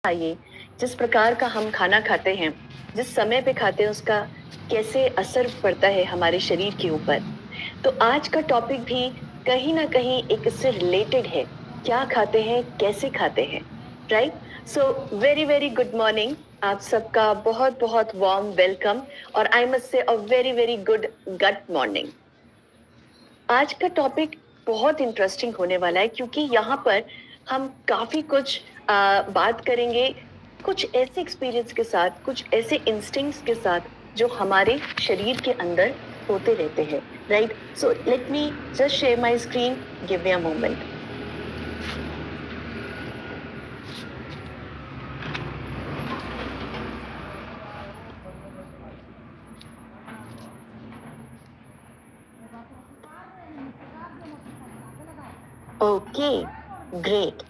आइए, जिस प्रकार का हम खाना खाते हैं, जिस समय पे खाते हैं उसका कैसे असर पड़ता है हमारे शरीर के ऊपर। तो आज का टॉपिक भी कहीं न कहीं एक इससे रिलेटेड है। क्या खाते हैं, कैसे खाते हैं, right? So very, very good morning. आप सबका बहुत-बहुत वार्म वेलकम और I must say a very, very good gut morning. आज का टॉपिक बहुत इंटरेस्टिंग होने वाला है क्योंकि यहाँ पर हम काफी कुछ बात करेंगे कुछ ऐसे एक्सपीरियंस के साथ, कुछ ऐसे इंस्टिंक्ट्स के साथ जो हमारे शरीर के अंदर होते रहते हैं, right? So let me just share my screen, give me a moment. Okay, great.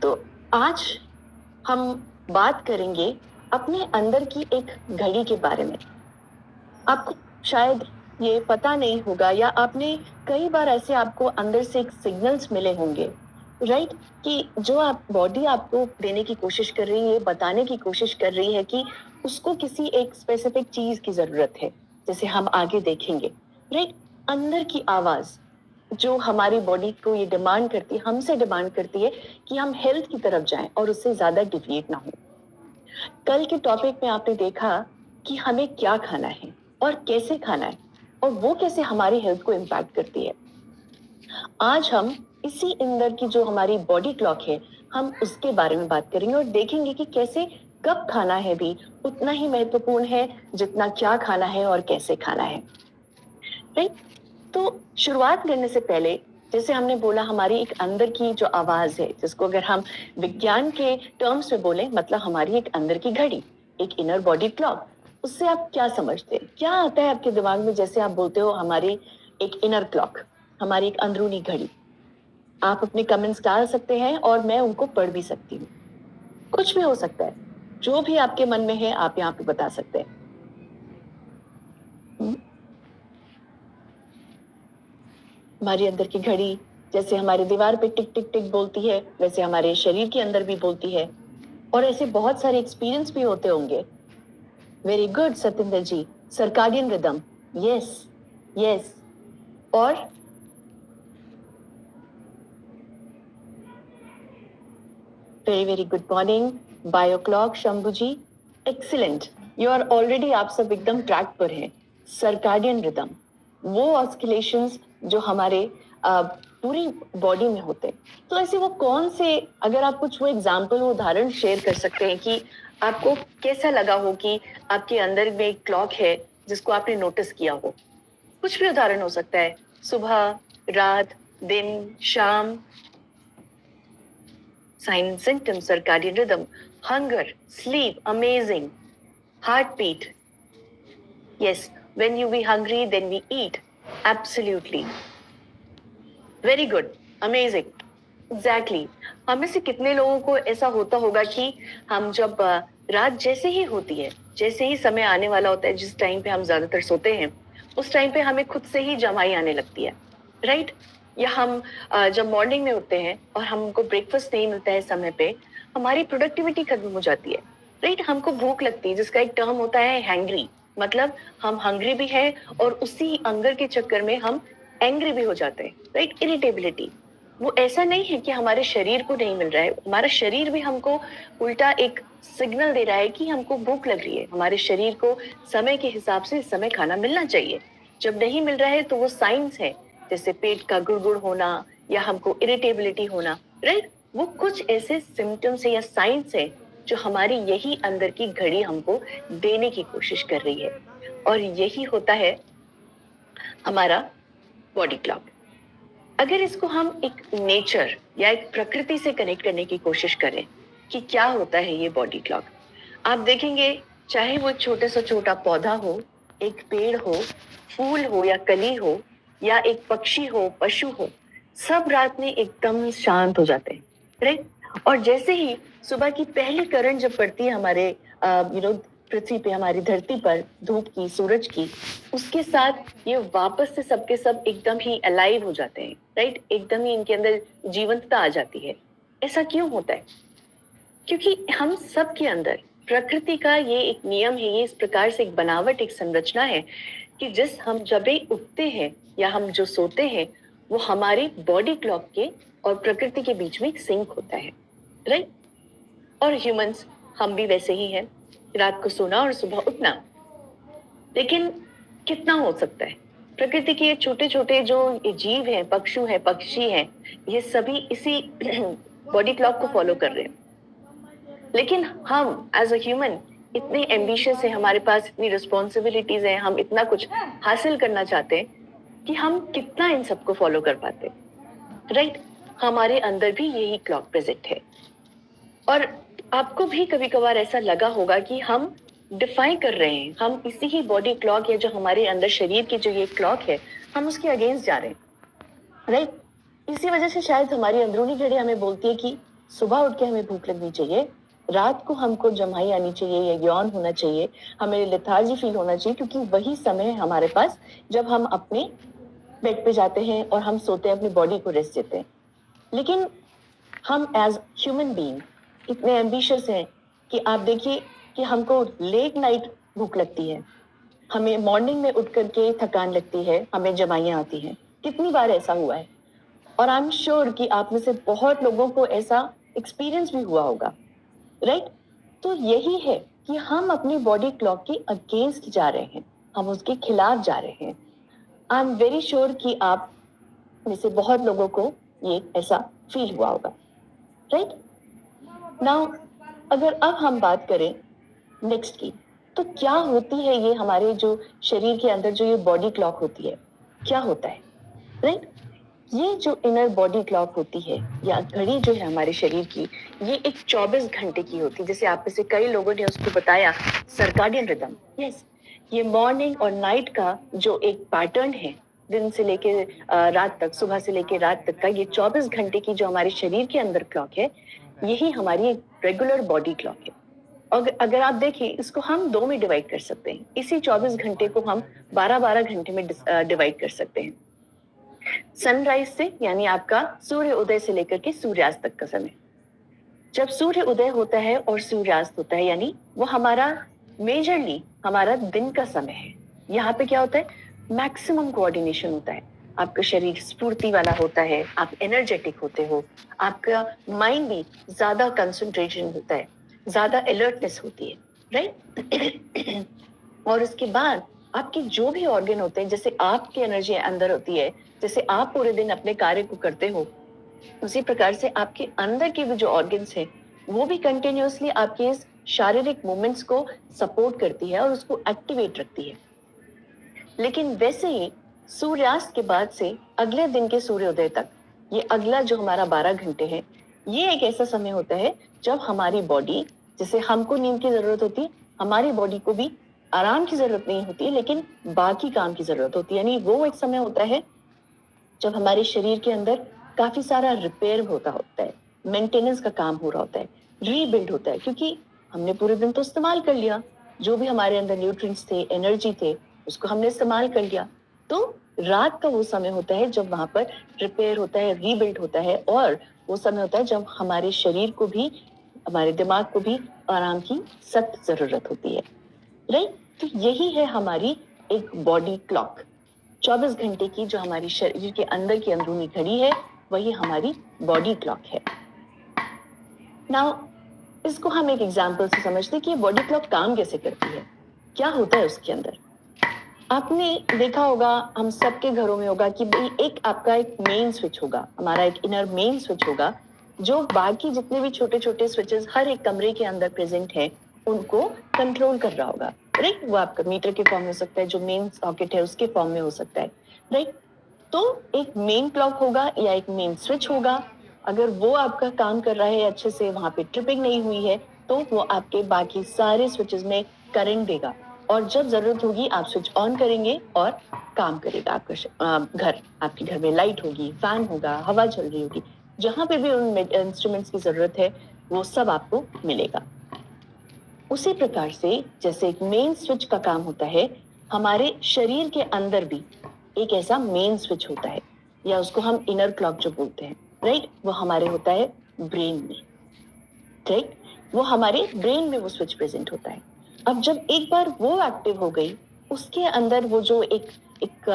तो आज हम बात करेंगे अपने अंदर की एक घड़ी के बारे में। आपको शायद ये पता नहीं होगा या आपने कई बार ऐसे आपको अंदर से एक सिग्नल्स मिले होंगे, राइट? कि जो आप बॉडी आपको देने की कोशिश कर रही है, बताने की कोशिश कर रही है कि उसको किसी एक स्पेसिफिक चीज की जरूरत है, जैसे हम आगे देखेंगे, राइट? अंदर की आवाज जो हमारी बॉडी को ये डिमांड करती है, हमसे डिमांड करती है कि हम हेल्थ की तरफ जाएं और उससे ज्यादा डिविएट ना हो। कल के टॉपिक में आपने देखा कि हमें क्या खाना है और कैसे खाना है और वो कैसे हमारी हेल्थ को इम्पैक्ट करती है। आज हम इसी अंदर की जो हमारी बॉडी क्लॉक है, हम उसके बारे में बात करेंगे और देखेंगे कि कैसे कब खाना है भी उतना ही महत्वपूर्ण है जितना क्या खाना है और कैसे खाना है, राइट? तो शुरुआत करने से पहले, जैसे हमने बोला, हमारी एक अंदर की जो आवाज है, जिसको अगर हम विज्ञान के टर्म्स में बोले, मतलब हमारी एक अंदर की घड़ी, एक इनर बॉडी क्लॉक। उससे आप क्या समझते हैं, क्या आता है आपके दिमाग में जैसे आप बोलते हो हमारी एक इनर क्लॉक, हमारी एक अंदरूनी घड़ी? आप अपने कमेंट्स डाल सकते हैं और मैं उनको पढ़ भी सकती हूँ। कुछ भी हो सकता है, जो भी आपके मन में है आप यहाँ पे बता सकते हैं। हमारी अंदर की घड़ी जैसे हमारी दीवार पे टिक टिक टिक बोलती है, वैसे हमारे शरीर के अंदर भी बोलती है। और ऐसे बहुत सारे एक्सपीरियंस भी होते होंगे। Very good Satyendra ji. Circadian rhythm, yes, yes. और very very good morning, bio clock Shambhu ji, excellent. You are already, आप सब एकदम ट्रैक पर हैं। सर्काडियन रिदम, वो ऑस्किलेशंस जो हमारे पूरी बॉडी में होते हैं। तो ऐसे वो कौन से, अगर आप कुछ वो एग्जाम्पल, वो उदाहरण शेयर कर सकते हैं कि आपको कैसा लगा हो कि आपके अंदर में एक क्लॉक है जिसको आपने नोटिस किया हो। कुछ भी उदाहरण हो सकता है, सुबह, रात, दिन, शाम। Signs and symptoms: circadian rhythm, hunger, sleep, amazing, heartbeat. Yes, when you be hungry, then we eat. Absolutely. Very good. Amazing. Exactly. हम में से कितने लोगों को ऐसा होता होगा कि हम जब रात जैसे ही होती है, जैसे ही समय आने वाला होता है, जिस टाइम पे हम ज्यादातर सोते हैं, उस टाइम पे हमें खुद से ही जमाई आने लगती है, राइट? या हम जब मॉर्निंग में उठते हैं और हमको ब्रेकफास्ट नहीं मिलता है समय पे, हमारी प्रोडक्टिविटी खत्म हो जाती है, राइट? हमको भूख लगती है, जिसका एक टर्म होता है हैंग्री। मतलब हम हंग्री भी हैं और उसी अंगर के चक्कर में हम एंग्री भी हो जाते हैं, राइट? इरिटेबिलिटी। वो ऐसा नहीं है कि हमारे शरीर को नहीं मिल रहा है, हमारा शरीर भी हमको उल्टा एक सिग्नल दे रहा है कि हमको भूख लग रही है। हमारे शरीर को समय के हिसाब से समय खाना मिलना चाहिए। जब नहीं मिल रहा है तो वो साइंस है, जैसे पेट का गुड़गुड़ होना या हमको इरिटेबिलिटी होना, राइट? वो कुछ ऐसे सिम्टम्स है या साइंस है जो हमारी यही अंदर की घड़ी हमको देने की कोशिश कर रही है। और यही होता है हमारा बॉडी क्लॉक। अगर इसको हम एक नेचर या एक प्रकृति से कनेक्ट करने की कोशिश करें कि क्या होता है ये बॉडी क्लॉक, आप देखेंगे, चाहे वो छोटे से छोटा पौधा हो, एक पेड़ हो, फूल हो या कली हो, या एक पक्षी हो, पशु हो, सब रात में एकदम शांत हो जाते हैं, राइट? और जैसे ही सुबह की पहली किरण जब पड़ती है हमारे पृथ्वी पे, हमारी धरती पर, धूप की, सूरज की, उसके साथ ये वापस से सबके सब एकदम ही अलाइव हो जाते हैं, राइट? एकदम ही इनके अंदर जीवंतता आ जाती है। ऐसा क्यों होता है? क्योंकि हम सब के अंदर प्रकृति का ये एक नियम है, ये इस प्रकार से एक बनावट, एक संरचना है कि हम जब भी उठते हैं या हम जो सोते हैं वो हमारी बॉडी क्लॉक के और प्रकृति के बीच में सिंक होता है, राइट? और ह्यूमंस हम भी वैसे ही हैं, रात को सोना और सुबह उठना। लेकिन कितना हो सकता है? प्रकृति के ये छोटे छोटे जो ये जीव हैं, पक्षु हैं, पक्षी हैं, ये सभी इसी बॉडी क्लॉक को फॉलो कर रहे हैं। लेकिन हम एज अ ह्यूमन इतने एम्बिशियस है, हमारे पास इतनी रिस्पॉन्सिबिलिटीज हैं, हम इतना कुछ हासिल करना चाहते हैं कि हम कितना इन सबको फॉलो कर पाते, राइट? हमारे अंदर भी यही क्लॉक प्रेजेंट है। और आपको भी कभी कभार ऐसा लगा होगा कि हम डिफाई कर रहे हैं, हम इसी ही बॉडी क्लॉक या जो हमारे अंदर शरीर की जो ये क्लॉक है, हम उसके अगेंस्ट जा रहे हैं, राइट? इसी वजह से शायद हमारी अंदरूनी घड़ी हमें बोलती है कि सुबह उठ के हमें भूख लगनी चाहिए, रात को हमको जमाई आनी चाहिए या यौन होना चाहिए, हमें लेथार्जी फील होना चाहिए, क्योंकि वही समय है हमारे पास जब हम अपने बेड पे जाते हैं और हम सोते हैं, अपनी बॉडी को रेस्ट देते हैं। लेकिन हम एज ह्यूमन बीइंग इतने एम्बिशियस हैं कि आप देखिए कि हमको लेट नाइट भूख लगती है, हमें मॉर्निंग में उठ करके थकान लगती है, हमें जमाइयाँ आती हैं। कितनी बार ऐसा हुआ है? और आई एम श्योर कि आप में से बहुत लोगों को ऐसा एक्सपीरियंस भी हुआ होगा, राइट? तो यही है कि हम अपनी बॉडी क्लॉक के अगेंस्ट जा रहे हैं, हम उसके खिलाफ जा रहे हैं। आई एम वेरी श्योर कि आप में से बहुत लोगों को ये ऐसा फील हुआ होगा, राइट? नाउ अगर अब हम बात करें नेक्स्ट की, तो क्या होती है ये हमारे जो शरीर के अंदर जो ये बॉडी क्लॉक होती है, क्या होता है, राइट? ये जो इनर बॉडी क्लॉक होती है या घड़ी जो है हमारे शरीर की, ये एक 24 घंटे की होती है। जैसे आप में से कई लोगों ने उसको बताया सर्काडियन रिदम, यस, ये मॉर्निंग और नाइट का जो एक पैटर्न है, दिन से लेके रात तक, सुबह से लेके रात तक का ये 24 घंटे की जो हमारे शरीर के अंदर क्लॉक है, यही हमारी रेगुलर बॉडी क्लॉक है। और अगर आप देखें इसको हम दो में डिवाइड कर सकते हैं, इसी 24 घंटे को हम 12-12 घंटे में डिवाइड कर सकते हैं। सनराइज से यानी आपका सूर्य उदय से लेकर के सूर्यास्त तक का समय। जब सूर्य उदय होता है और सूर्यास्त होता है, यानी वो हमारा मेजरली हमारा दिन का समय है। यहाँ पे क्या होता है? मैक्सिमम कोऑर्डिनेशन होता है, आपका शरीर स्फूर्ति वाला होता है, आप एनर्जेटिक होते हो, आपका माइंड भी ज्यादा कंसंट्रेशन होता है, ज्यादा अलर्टनेस होती है, राइट? और उसके बाद आपके जो भी ऑर्गन होते हैं, जैसे आपकी एनर्जी अंदर होती है, जैसे आप पूरे दिन अपने कार्य को करते हो, उसी प्रकार से आपके अंदर के भी जो ऑर्गन्स हैं वो भी कंटिन्यूअसली आपके इस शारीरिक मूवमेंट्स को सपोर्ट करती है और उसको एक्टिवेट रखती है। लेकिन वैसे ही सूर्यास्त के बाद से अगले दिन के सूर्योदय तक, ये अगला जो हमारा 12 घंटे है, ये एक ऐसा समय होता है जब हमारी बॉडी, जैसे हमको नींद की जरूरत होती है, हमारी बॉडी को भी आराम की जरूरत नहीं होती है, लेकिन बाकी काम की जरूरत होती है। यानी वो एक समय होता है जब हमारे शरीर के अंदर काफी सारा रिपेयर होता है, मेंटेनेंस का काम हो रहा होता है, रीबिल्ड होता है, क्योंकि हमने पूरे दिन तो इस्तेमाल कर लिया, जो भी हमारे अंदर न्यूट्रिएंट्स थे, एनर्जी थे, उसको हमने इस्तेमाल कर लिया। तो रात का वो समय होता है जब वहां पर रिपेयर होता है, रीबिल्ड होता है, और वो समय होता है जब हमारे शरीर को भी, हमारे दिमाग को भी आराम की सख्त जरूरत होती है, राइट? तो यही है हमारी एक बॉडी क्लॉक, 24 घंटे की जो हमारी शरीर के अंदर की अंदरूनी घड़ी है, वही हमारी बॉडी क्लॉक है। नाउ इसको हम एक एग्जांपल से समझते हैं कि बॉडी क्लॉक काम कैसे करती है, क्या होता है उसके अंदर। आपने देखा होगा, हम सबके घरों में होगा कि भाई एक आपका एक मेन स्विच होगा, हमारा एक इनर मेन स्विच होगा, जो बाकी जितने भी छोटे छोटे स्विचेस हर एक कमरे के अंदर प्रेजेंट है उनको कंट्रोल कर रहा होगा, राइट? वो आपका मीटर के फॉर्म में हो सकता है, जो मेन सॉकेट है उसके फॉर्म में हो सकता है, राइट? तो एक मेन क्लॉक होगा या एक मेन स्विच होगा, अगर वो आपका काम कर रहा है अच्छे से, वहां पे ट्रिपिंग नहीं हुई है, तो वो आपके बाकी सारे स्विचेस में करंट देगा, और जब जरूरत होगी आप स्विच ऑन करेंगे और काम करेगा आपका घर, आपके घर में लाइट होगी, फैन होगा, हवा चल रही होगी, जहां पे भी उन इंस्ट्रूमेंट्स की जरूरत है वो सब आपको मिलेगा। उसी प्रकार से जैसे एक मेन स्विच का काम होता है, हमारे शरीर के अंदर भी एक ऐसा मेन स्विच होता है, या उसको हम इनर क्लॉक जो बोलते हैं, राइट? वो हमारे होता है ब्रेन में, राइट? वो हमारे ब्रेन में वो स्विच प्रेजेंट होता है। अब जब एक बार वो एक्टिव हो गई, उसके अंदर वो जो एक एक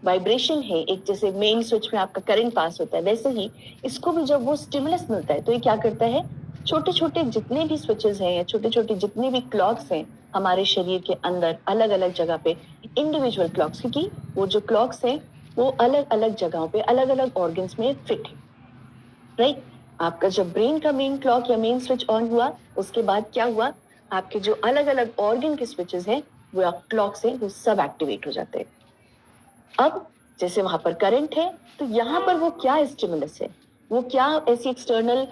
वाइब्रेशन है, एक जैसे मेन स्विच में आपका करंट पास होता है, वैसे ही इसको भी जब वो स्टिमुलस मिलता है तो ये क्या करता है, छोटे छोटे जितने भी स्विचेस हैं या छोटे छोटे जितने भी क्लॉक्स हैं हमारे शरीर के अंदर अलग अलग जगह पे, इंडिविजुअल क्लॉक्स, क्योंकि वो जो क्लॉक्स हैं वो अलग अलग जगहों पे अलग अलग ऑर्गन्स में फिट है, राइट। आपका जब ब्रेन का मेन क्लॉक या मेन स्विच ऑन हुआ, उसके बाद क्या हुआ, आपके जो अलग अलग ऑर्गन के स्विचेस हैं वो क्लॉक से वो सब एक्टिवेट हो जाते हैं। अब जैसे वहां पर करंट है तो यहाँ पर वो क्या स्टिमुलस है, वो क्या ऐसी एक्सटर्नल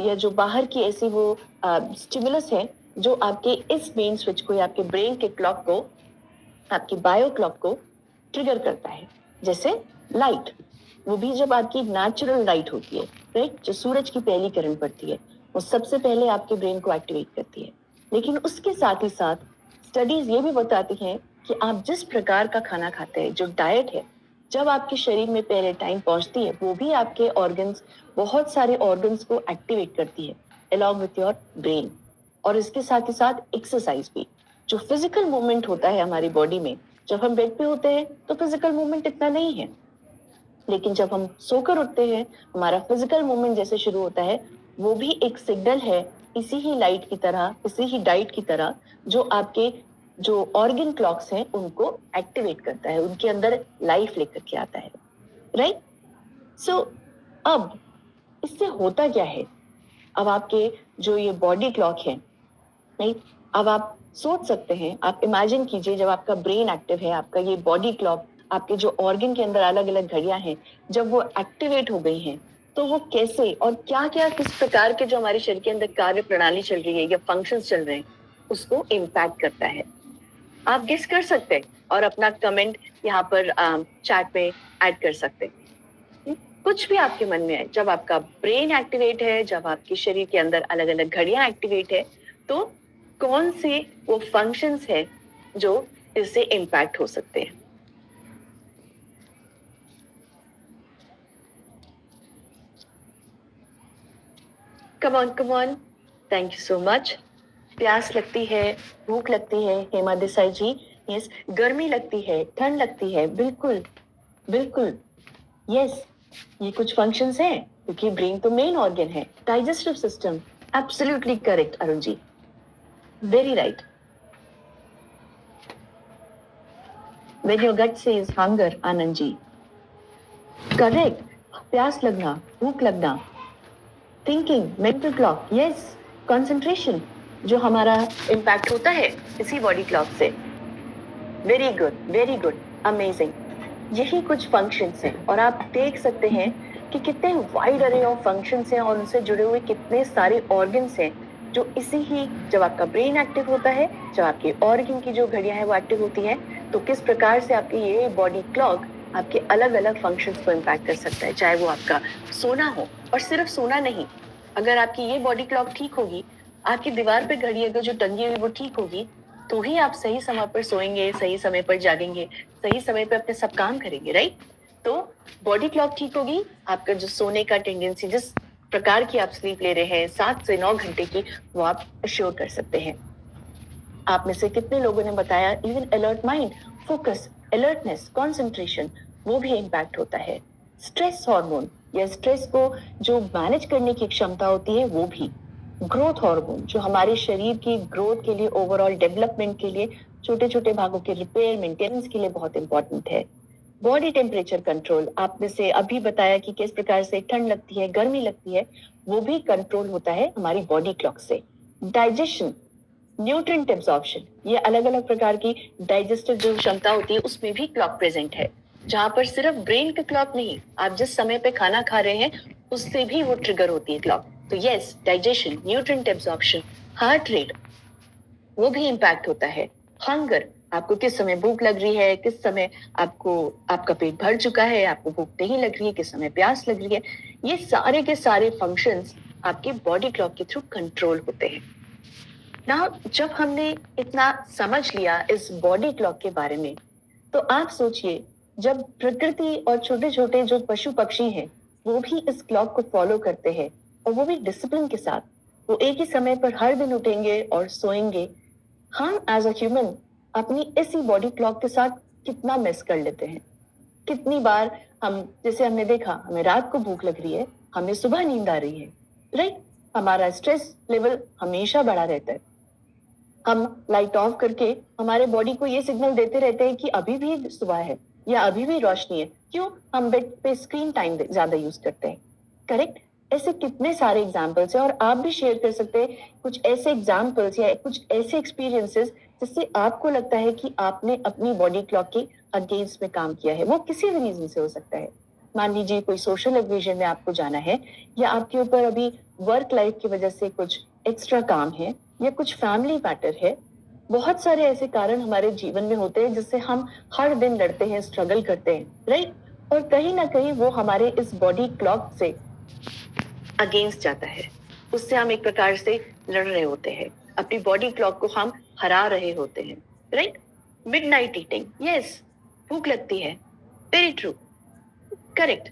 या जो बाहर की ऐसी वो स्टिमुलस है जो आपके इस मेन स्विच को या आपके ब्रेन के क्लॉक को, आपकी बायो क्लॉक को ट्रिगर करता है। जैसे लाइट, वो भी जब आपकी नेचुरल लाइट होती है, राइट, जो सूरज की पहली किरण पड़ती है वो सबसे पहले आपके ब्रेन को एक्टिवेट करती है। लेकिन उसके साथ ही साथ स्टडीज ये भी बताती हैं कि आप जिस प्रकार का खाना खाते हैं, जो डाइट है, जब आपके शरीर में पहले टाइम पहुंचती है वो भी आपके ऑर्गन्स, बहुत सारे ऑर्गन्स को एक्टिवेट करती है अलॉन्ग विथ योर ब्रेन। और इसके साथ ही साथ एक्सरसाइज भी, जो फिजिकल मूवमेंट होता है हमारी बॉडी में, जब हम बेड पे होते हैं तो फिजिकल मूवमेंट इतना नहीं है, लेकिन जब हम सोकर उठते हैं हमारा फिजिकल मूवमेंट जैसे शुरू होता है, वो भी एक सिग्नल है, इसी ही लाइट की तरह, इसी ही डाइट की तरह, जो आपके जो ऑर्गन क्लॉक्स हैं उनको एक्टिवेट करता है, उनके अंदर लाइफ लेकर के आता है, राइट। सो अब इससे होता क्या है, अब आपके जो ये बॉडी क्लॉक है, राइट, अब आप सोच सकते हैं, आप इमेजिन कीजिए जब आपका ब्रेन एक्टिव है, आपका ये बॉडी क्लॉक, आपके जो ऑर्गन के अंदर अलग अलग घड़ियां हैं, जब वो एक्टिवेट हो गई हैं तो वो कैसे और क्या क्या किस प्रकार के जो हमारे शरीर के अंदर कार्य प्रणाली चल रही है या फंक्शंस चल रहे हैं उसको इम्पैक्ट करता है। आप गेस कर सकते हैं और अपना कमेंट यहाँ पर चैट में ऐड कर सकते हैं। कुछ भी आपके मन में है, जब आपका ब्रेन एक्टिवेट है, जब आपके शरीर के अंदर अलग अलग घड़ियां एक्टिवेट है, तो कौन से वो फंक्शंस है जो इससे इम्पैक्ट हो सकते हैं। Come on, thank you so much. प्यास लगती है, भूख लगती है, हेमा देसाई जी, यस। गर्मी लगती है, ठंड लगती है, बिल्कुल बिल्कुल, यस। ये कुछ फंक्शंस हैं क्योंकि ब्रेन तो मेन ऑर्गन है। Digestive system, absolutely correct Arun ji, very right. When your gut says hunger, Anand ji, correct. प्यास लगना, भूख लगना, thinking, mental clock, yes, concentration, जो हमारा इम्पैक्ट होता है इसी बॉडी क्लॉक से। Very good, amazing. यही कुछ फंक्शंस हैं और आप देख सकते हैं कि कितने वाइड अरे ऑफ फंक्शंस हैं और उनसे जुड़े हुए कितने सारे ऑर्गन्स हैं जो इसी ही, जब आपका ब्रेन एक्टिव होता है, जब आपके ऑर्गन की जो घड़ियां हैं वो एक्टिव होती हैं, तो किस प्रकार से आपकी ये बॉडी क्लॉक आपके अलग अलग फंक्शंस को इम्पैक्ट कर सकता है, चाहे वो आपका सोना हो। और सिर्फ सोना नहीं, अगर आपकी ये बॉडी क्लॉक ठीक होगी, आपकी दीवार पे घड़ी अगर जो टंगी हुई वो ठीक होगी, तो ही आप सही समय पर सोएंगे, सही समय पर जागेंगे, सही समय पर अपने सब काम करेंगे, राइट। तो बॉडी क्लॉक ठीक होगी, आपका जो सोने का टेंडेंसी, जिस प्रकार की आप स्लीप ले रहे हैं 7 से 9 घंटे की, वो आप अश्योर कर सकते हैं। आप में से कितने लोगों ने बताया even alert mind, focus, alertness, concentration, वो भी इम्पैक्ट होता है। स्ट्रेस हार्मोन या स्ट्रेस को जो मैनेज करने की क्षमता होती है वो भी। ग्रोथ हार्मोन जो हमारे शरीर की ग्रोथ के लिए, ओवरऑल डेवलपमेंट के लिए, छोटे छोटे भागों के रिपेयर मेंटेनेंस के लिए बहुत इंपॉर्टेंट है। बॉडी टेम्परेचर कंट्रोल, आपने से अभी बताया कि किस प्रकार से ठंड लगती है, गर्मी लगती है, वो भी कंट्रोल होता है हमारी बॉडी क्लॉक से। डाइजेशन, न्यूट्रिएंट एब्जॉर्प्शन, ये अलग अलग प्रकार की डाइजेस्टिव जो क्षमता होती है उसमें भी क्लॉक प्रेजेंट है, जहां पर सिर्फ ब्रेन का क्लॉक नहीं, आप जिस समय पे खाना खा रहे हैं उससे भी वो ट्रिगर होती है क्लॉक। तो yes, digestion, nutrient absorption, heart rate, वो भी इम्पैक्ट होता है। हंगर, आपको किस समय भूख लग रही है, किस समय आपको, आपका पेट भर चुका है, आपको भूख नहीं लग रही है, किस समय प्यास लग रही है, ये सारे के सारे फंक्शंस आपके बॉडी क्लॉक के थ्रू कंट्रोल होते हैं ना। जब हमने इतना समझ लिया इस बॉडी क्लॉक के बारे में, तो आप सोचिए, जब प्रकृति और छोटे छोटे जो पशु पक्षी हैं वो भी इस क्लॉक को फॉलो करते हैं और वो भी डिसिप्लिन के साथ, वो एक ही समय पर हर दिन उठेंगे और सोएंगे। हम एज अ ह्यूमन अपनी इसी बॉडी क्लॉक के साथ कितना मिस कर लेते हैं। कितनी बार हम, जैसे हमने देखा, हमें रात को भूख लग रही है, हमें सुबह नींद आ रही है, राइट? हमारा स्ट्रेस लेवल हमेशा बढ़ा रहता है। हम लाइट ऑफ करके हमारे बॉडी को ये सिग्नल देते रहते हैं कि अभी भी सुबह है या अभी भी रोशनी है। क्यों? हम बेड पे स्क्रीन टाइम ज्यादा यूज करते हैं। करेक्ट? ऐसे कितने सारे एग्जाम्पल्स हैं, और आप भी शेयर कर सकते हैं कुछ ऐसे एग्जाम्पल्स या कुछ ऐसे एक्सपीरियंसेस जिससे आपको लगता है कि आपने अपनी बॉडी क्लॉक के अगेंस्ट में काम किया है। वो किसी भी रीजन से हो सकता है। मान लीजिए कोई सोशल ओकेजन में आपको जाना है, या आपके ऊपर अभी वर्क लाइफ की वजह से कुछ एक्स्ट्रा काम है, या कुछ फैमिली मैटर है। बहुत सारे ऐसे कारण हमारे जीवन में होते हैं जिससे हम हर दिन लड़ते हैं, स्ट्रगल करते हैं, राइट? और कहीं ना कहीं वो हमारे इस बॉडी क्लॉक से अगेंस्ट जाता है। उससे हम एक प्रकार से लड़ रहे होते हैं, अपनी बॉडी क्लॉक को हम हरा रहे होते हैं, राइट? मिडनाइट ईटिंग, यस, भूख लगती है, very true, correct,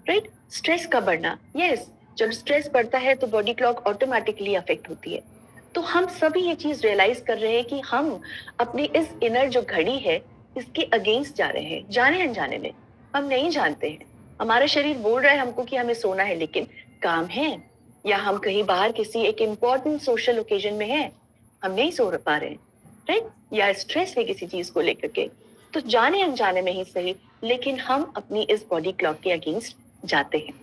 right? Stress का बढ़ना, यस, जब स्ट्रेस बढ़ता है तो बॉडी क्लॉक ऑटोमेटिकली अफेक्ट होती है। तो हम सभी ये चीज रियलाइज कर रहे हैं कि हम अपनी इस इनर जो घड़ी है इसके अगेंस्ट जा रहे हैं, जाने अनजाने में। हम नहीं जानते हैं, हमारा शरीर बोल रहा है हमको कि हमें सोना है, लेकिन काम है, या हम कहीं बाहर किसी एक इम्पोर्टेंट सोशल ओकेजन में हैं, हम नहीं सो पा रहे हैं, राइट? या स्ट्रेस है किसी चीज को लेकर के। तो जाने अनजाने में ही सही, लेकिन हम अपनी इस बॉडी क्लॉक के अगेंस्ट जाते हैं।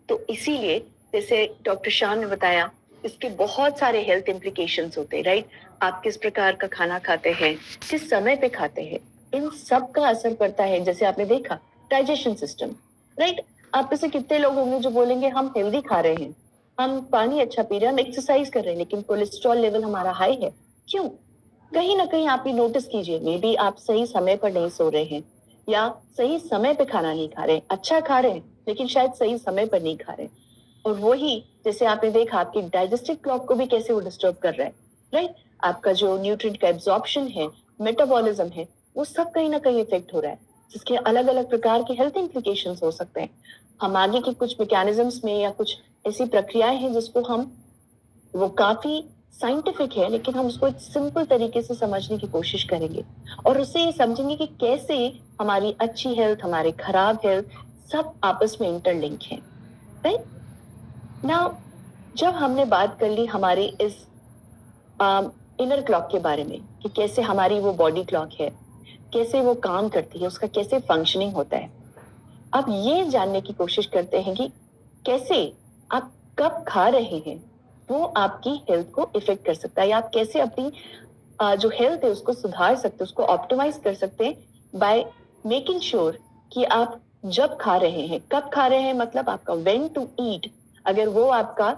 तो इसीलिए जैसे डॉक्टर शाह ने बताया, इसके बहुत सारे हेल्थ इम्प्लीकेशंस होते हैं, राइट? आप किस प्रकार का खाना खाते हैं, किस समय पे खाते हैं, इन सब का असर पड़ता है। जैसे आपने देखा, डाइजेशन सिस्टम, राइट? आप में से कितने लोग होंगे जो बोलेंगे हम हेल्दी खा रहे हैं, हम पानी अच्छा पी रहे हैं, हम एक्सरसाइज कर रहे हैं, लेकिन कोलेस्ट्रॉल लेवल हमारा हाई है। क्यों? कहीं ना कहीं आप ये नोटिस कीजिए, मे बी आप सही समय पर नहीं सो रहे हैं, या सही समय पे खाना नहीं खा रहे, अच्छा खा रहे हैं लेकिन शायद सही समय पर नहीं खा रहे। और वही, जैसे आपने देखा, आपकी डाइजेस्टिव क्लॉक को भी कैसे वो डिस्टर्ब कर रहा है, राइट? आपका जो न्यूट्रिएंट का एब्जॉर्प्शन है, मेटाबॉलिज्म है, वो सब कहीं ना कहीं इफेक्ट हो रहा है, जिसके अलग अलग प्रकार के हेल्थ इंप्लीकेशंस हो सकते हैं। हम आगे के कुछ मैकेनिज्म्स में या कुछ ऐसी प्रक्रियाएं हैं जिसको हम, वो काफी साइंटिफिक है, लेकिन हम उसको एक सिंपल तरीके से समझने की कोशिश करेंगे, और उससे ये समझेंगे कि कैसे हमारी अच्छी हेल्थ, हमारे खराब हेल्थ, सब आपस में इंटरलिंक है, राइट? नाउ, जब हमने बात कर ली हमारी इस इनर क्लॉक के बारे में कि कैसे हमारी वो बॉडी क्लॉक है, कैसे वो काम करती है, उसका कैसे फंक्शनिंग होता है, अब ये जानने की कोशिश करते हैं कि कैसे आप कब खा रहे हैं वो आपकी हेल्थ को इफेक्ट कर सकता है, या आप कैसे अपनी जो हेल्थ है उसको सुधार सकते हैं, उसको ऑप्टिमाइज कर सकते हैं बाय मेकिंग श्योर कि आप जब खा रहे हैं, कब खा रहे हैं, मतलब आपका व्हेन टू ईट, अगर वो आपका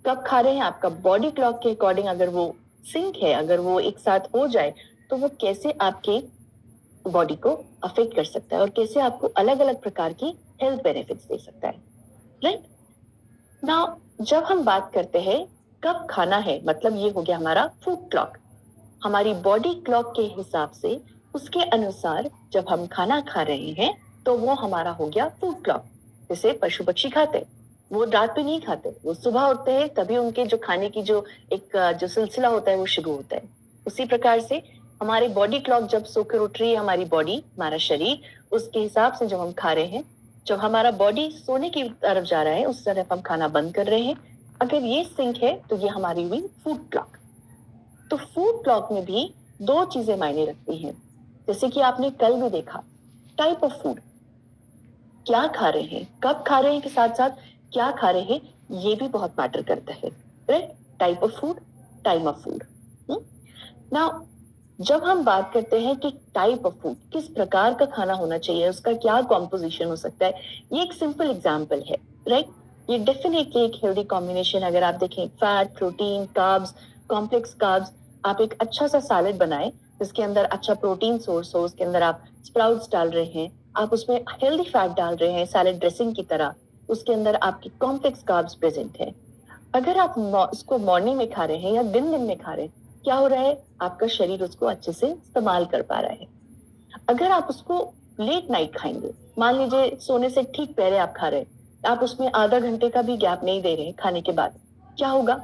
कब खा रहे हैं आपका बॉडी क्लॉक के अकॉर्डिंग अगर वो सिंक है, अगर वो एक साथ हो जाए, तो वो कैसे आपके बॉडी को अफेक्ट कर सकता है और कैसे आपको अलग अलग प्रकार की हेल्थ बेनिफिट्स दे सकता है, राइट? नाउ, जब हम बात करते हैं कब खाना है, मतलब ये हो गया हमारा फूड क्लॉक, हमारी बॉडी क्लॉक के हिसाब से, उसके अनुसार जब हम खाना खा रहे हैं तो वो हमारा हो गया फूड क्लॉक। जैसे पशु पक्षी खाते हैं, वो रात में नहीं खाते, वो सुबह उठते हैं, तभी उनके जो खाने की जो एक जो सिलसिला होता है वो शुरू होता है। उसी प्रकार से हमारी बॉडी क्लॉक जब सोकर उठ रही है, हमारी बॉडी, हमारा शरीर, उसके हिसाब से जब हम खा रहे हैं, जब हमारा बॉडी सोने की तरफ जा रहा है उस तरफ हम खाना बंद कर रहे हैं, अगर ये सिंक है तो ये हमारी हुई फूड क्लॉक। तो फूड क्लॉक में भी दो चीजें मायने रखती हैं, जैसे कि आपने कल भी देखा, टाइप ऑफ फूड, क्या खा रहे हैं, कब खा रहे हैं, के साथ साथ क्या खा रहे हैं, ये भी बहुत मैटर करता है, right? Type of food, time of food. Now, जब हम बात करते हैं कि टाइप ऑफ फूड, किस प्रकार का खाना होना चाहिए, उसका क्या कॉम्पोजिशन हो सकता है, ये एक सिंपल एग्जांपल है, राइट? ये डेफिनेटली एक हेल्दी कॉम्बिनेशन, अगर आप देखें, fat, protein, carbs, complex carbs, आप एक अच्छा सा सैलेड बनाएं जिसके अंदर अच्छा प्रोटीन सोर्स हो, उसके अंदर आप स्प्राउट्स डाल रहे हैं, आप उसमें हेल्दी फैट डाल रहे हैं सैलेड ड्रेसिंग की तरह, उसके अंदर आपकी कॉम्प्लेक्स कार्ब्स प्रेजेंट है। अगर आप इसको मॉर्निंग में खा रहे हैं या दिन दिन में खा रहे हैं, क्या हो रहा है, आपका शरीर उसको अच्छे से इस्तेमाल कर पा रहा है। अगर आप उसको लेट नाइट खाएंगे, मान लीजिए सोने से ठीक पहले आप खा रहे हैं, आप उसमें आधा घंटे का भी गैप नहीं दे रहे हैं खाने के बाद, क्या होगा?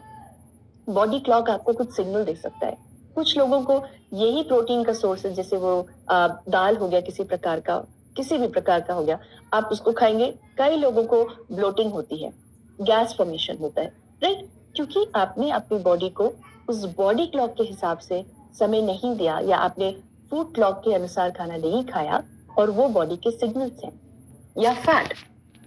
बॉडी क्लॉक आपको कुछ सिग्नल दे सकता है। कुछ लोगों को यही प्रोटीन का सोर्स है, जैसे वो दाल हो गया, किसी प्रकार का, किसी भी प्रकार का हो गया, आप उसको खाएंगे। कई लोगों को ब्लोटिंग होती है, गैस फॉर्मेशन होता है, राइट? क्योंकि आपने अपनी बॉडी को उस बॉडी क्लॉक के हिसाब से समय नहीं दिया, या आपने फूड क्लॉक के अनुसार खाना नहीं खाया, और वो बॉडी के सिग्नल्स हैं। या फैट,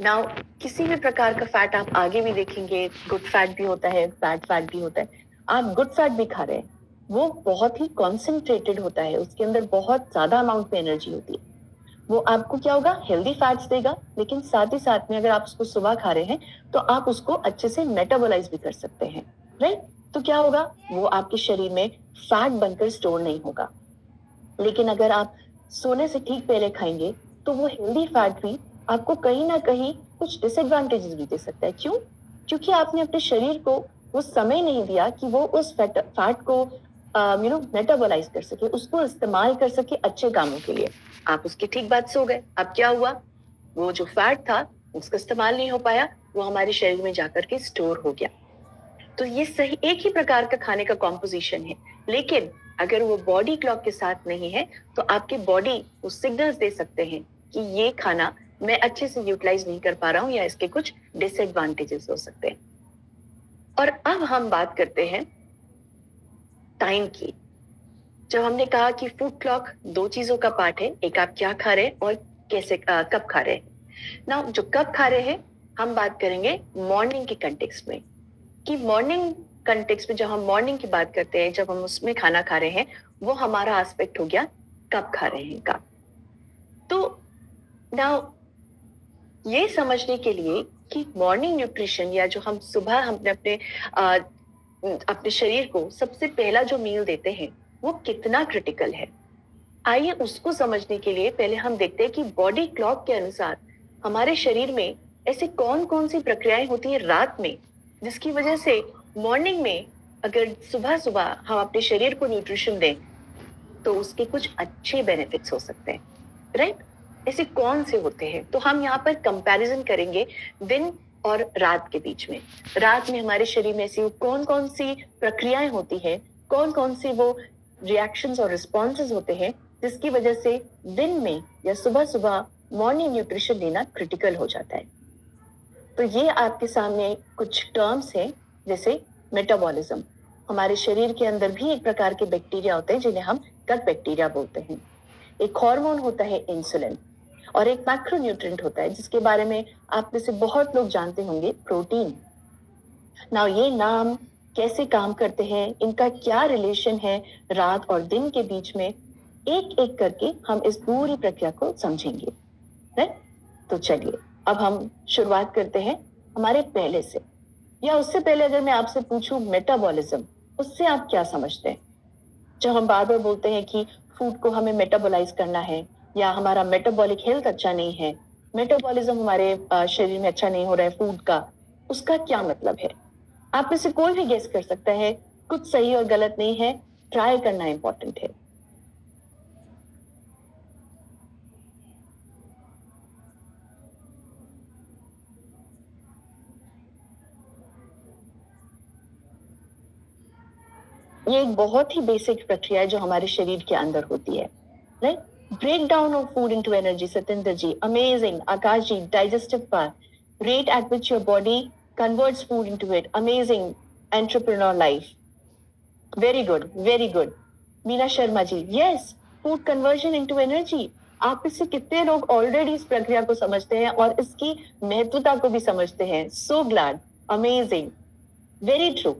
नाउ किसी भी प्रकार का फैट आप आगे भी देखेंगे, गुड फैट भी होता है, बैड फैट भी होता है। आप गुड फैट भी खा रहे हैं, वो बहुत ही कॉन्सेंट्रेटेड होता है, उसके अंदर बहुत ज्यादा अमाउंट में एनर्जी होती है। वो आपको क्या होगा, हेल्दी फैट्स देगा, लेकिन साथ ही साथ में अगर आप उसको सुबह खा रहे हैं तो आप उसको अच्छे से मेटाबोलाइज भी कर सकते हैं, राइट? तो क्या होगा, वो आपके शरीर में फैट बनकर स्टोर नहीं होगा। लेकिन अगर आप सोने से ठीक पहले खाएंगे तो वो हेल्दी फैट भी आपको कहीं ना कहीं कुछ डिसएडवांटेजेस भी दे सकता है। क्यों? क्योंकि आपने अपने शरीर को वो समय नहीं दिया कि वो उस फैट को मेटाबोलाइज कर सके, उसको इस्तेमाल कर सके अच्छे कामों के लिए। आप उसकी ठीक बात सो गए, अब क्या हुआ, वो जो फैट था उसका इस्तेमाल नहीं हो पाया, वो हमारे शरीर में जाकर के स्टोर हो गया। तो ये सही एक ही प्रकार का खाने का कॉम्पोजिशन है, लेकिन अगर वो बॉडी क्लॉक के साथ नहीं है तो आपकी बॉडी वो सिग्नल्स दे सकते हैं कि ये खाना मैं अच्छे से यूटिलाइज नहीं कर पा रहा हूं, या इसके कुछ डिसएडवांटेजेस हो सकते हैं। और अब हम बात करते हैं टाइम की। जब हमने कहा कि फूड क्लॉक दो चीजों का पार्ट है, एक आप क्या खा रहे हैं और कैसे कब खा रहे हैं। ना जो कब खा रहे हैं, हम बात करेंगे मॉर्निंग के कंटेक्स्ट में, कि मॉर्निंग कंटेक्स्ट में जब हम मॉर्निंग की बात करते हैं, जब हम उसमें खाना खा रहे हैं, वो हमारा एस्पेक्ट हो गया कब खा रहे हैं का। तो नाउ ये समझने के लिए कि मॉर्निंग न्यूट्रिशन, या जो हम सुबह हम अपने शरीर को सबसे पहला जो मील देते हैं, वो कितना क्रिटिकल है, आइए उसको समझने के लिए पहले हम देखते हैं कि बॉडी क्लॉक के अनुसार हमारे शरीर में ऐसी कौन कौन सी प्रक्रियाएं होती है रात में, जिसकी वजह से मॉर्निंग में अगर सुबह सुबह हम अपने शरीर को न्यूट्रिशन दें तो उसके कुछ अच्छे बेनिफिट्स हो सकते हैं, राइट? ऐसे कौन से होते हैं? तो हम यहाँ पर कंपैरिजन करेंगे दिन और रात के बीच में। रात में हमारे शरीर में ऐसी कौन कौन सी प्रक्रियाएं होती हैं, कौन कौन सी वो रिएक्शंस और रिस्पॉन्सेज होते हैं, जिसकी वजह से दिन में या सुबह सुबह मॉर्निंग न्यूट्रिशन लेना क्रिटिकल हो जाता है। तो ये आपके सामने कुछ टर्म्स हैं, जैसे मेटाबॉलिज्म। हमारे शरीर के अंदर भी एक प्रकार के बैक्टीरिया होते हैं जिन्हें हम गट बैक्टीरिया बोलते हैं। एक हार्मोन होता है इंसुलिन, और एक मैक्रोन्यूट्रिएंट होता है जिसके बारे में आप में से बहुत लोग जानते होंगे, प्रोटीन। नाउ ये नाम कैसे काम करते हैं, इनका क्या रिलेशन है रात और दिन के बीच में, एक एक करके हम इस पूरी प्रक्रिया को समझेंगे, राइट? तो चलिए अब हम शुरुआत करते हैं हमारे पहले से, या उससे पहले अगर मैं आपसे पूछूं मेटाबॉलिज्म, उससे आप क्या समझते हैं? जब हम बार बार बोलते हैं कि फूड को हमें मेटाबोलाइज करना है, या हमारा मेटाबॉलिक हेल्थ अच्छा नहीं है, मेटाबॉलिज्म हमारे शरीर में अच्छा नहीं हो रहा है फूड का, उसका क्या मतलब है? आप में से कोई भी गेस कर सकता है, कुछ सही और गलत नहीं है, ट्राई करना इंपॉर्टेंट है। ये एक बहुत ही बेसिक प्रक्रिया है जो हमारे शरीर के अंदर होती है, right? Break down of food into energy, Satendra ji, amazing. Akash ji, digestive part, rate at which your body converts food into it, amazing. Entrepreneur life, very good, very good. Meena Sharma ji, yes, food conversion into energy. आप इससे कितने लोग already इस प्रक्रिया को समझते हैं और इसकी महत्वता को भी समझते हैं? So glad, amazing, very true.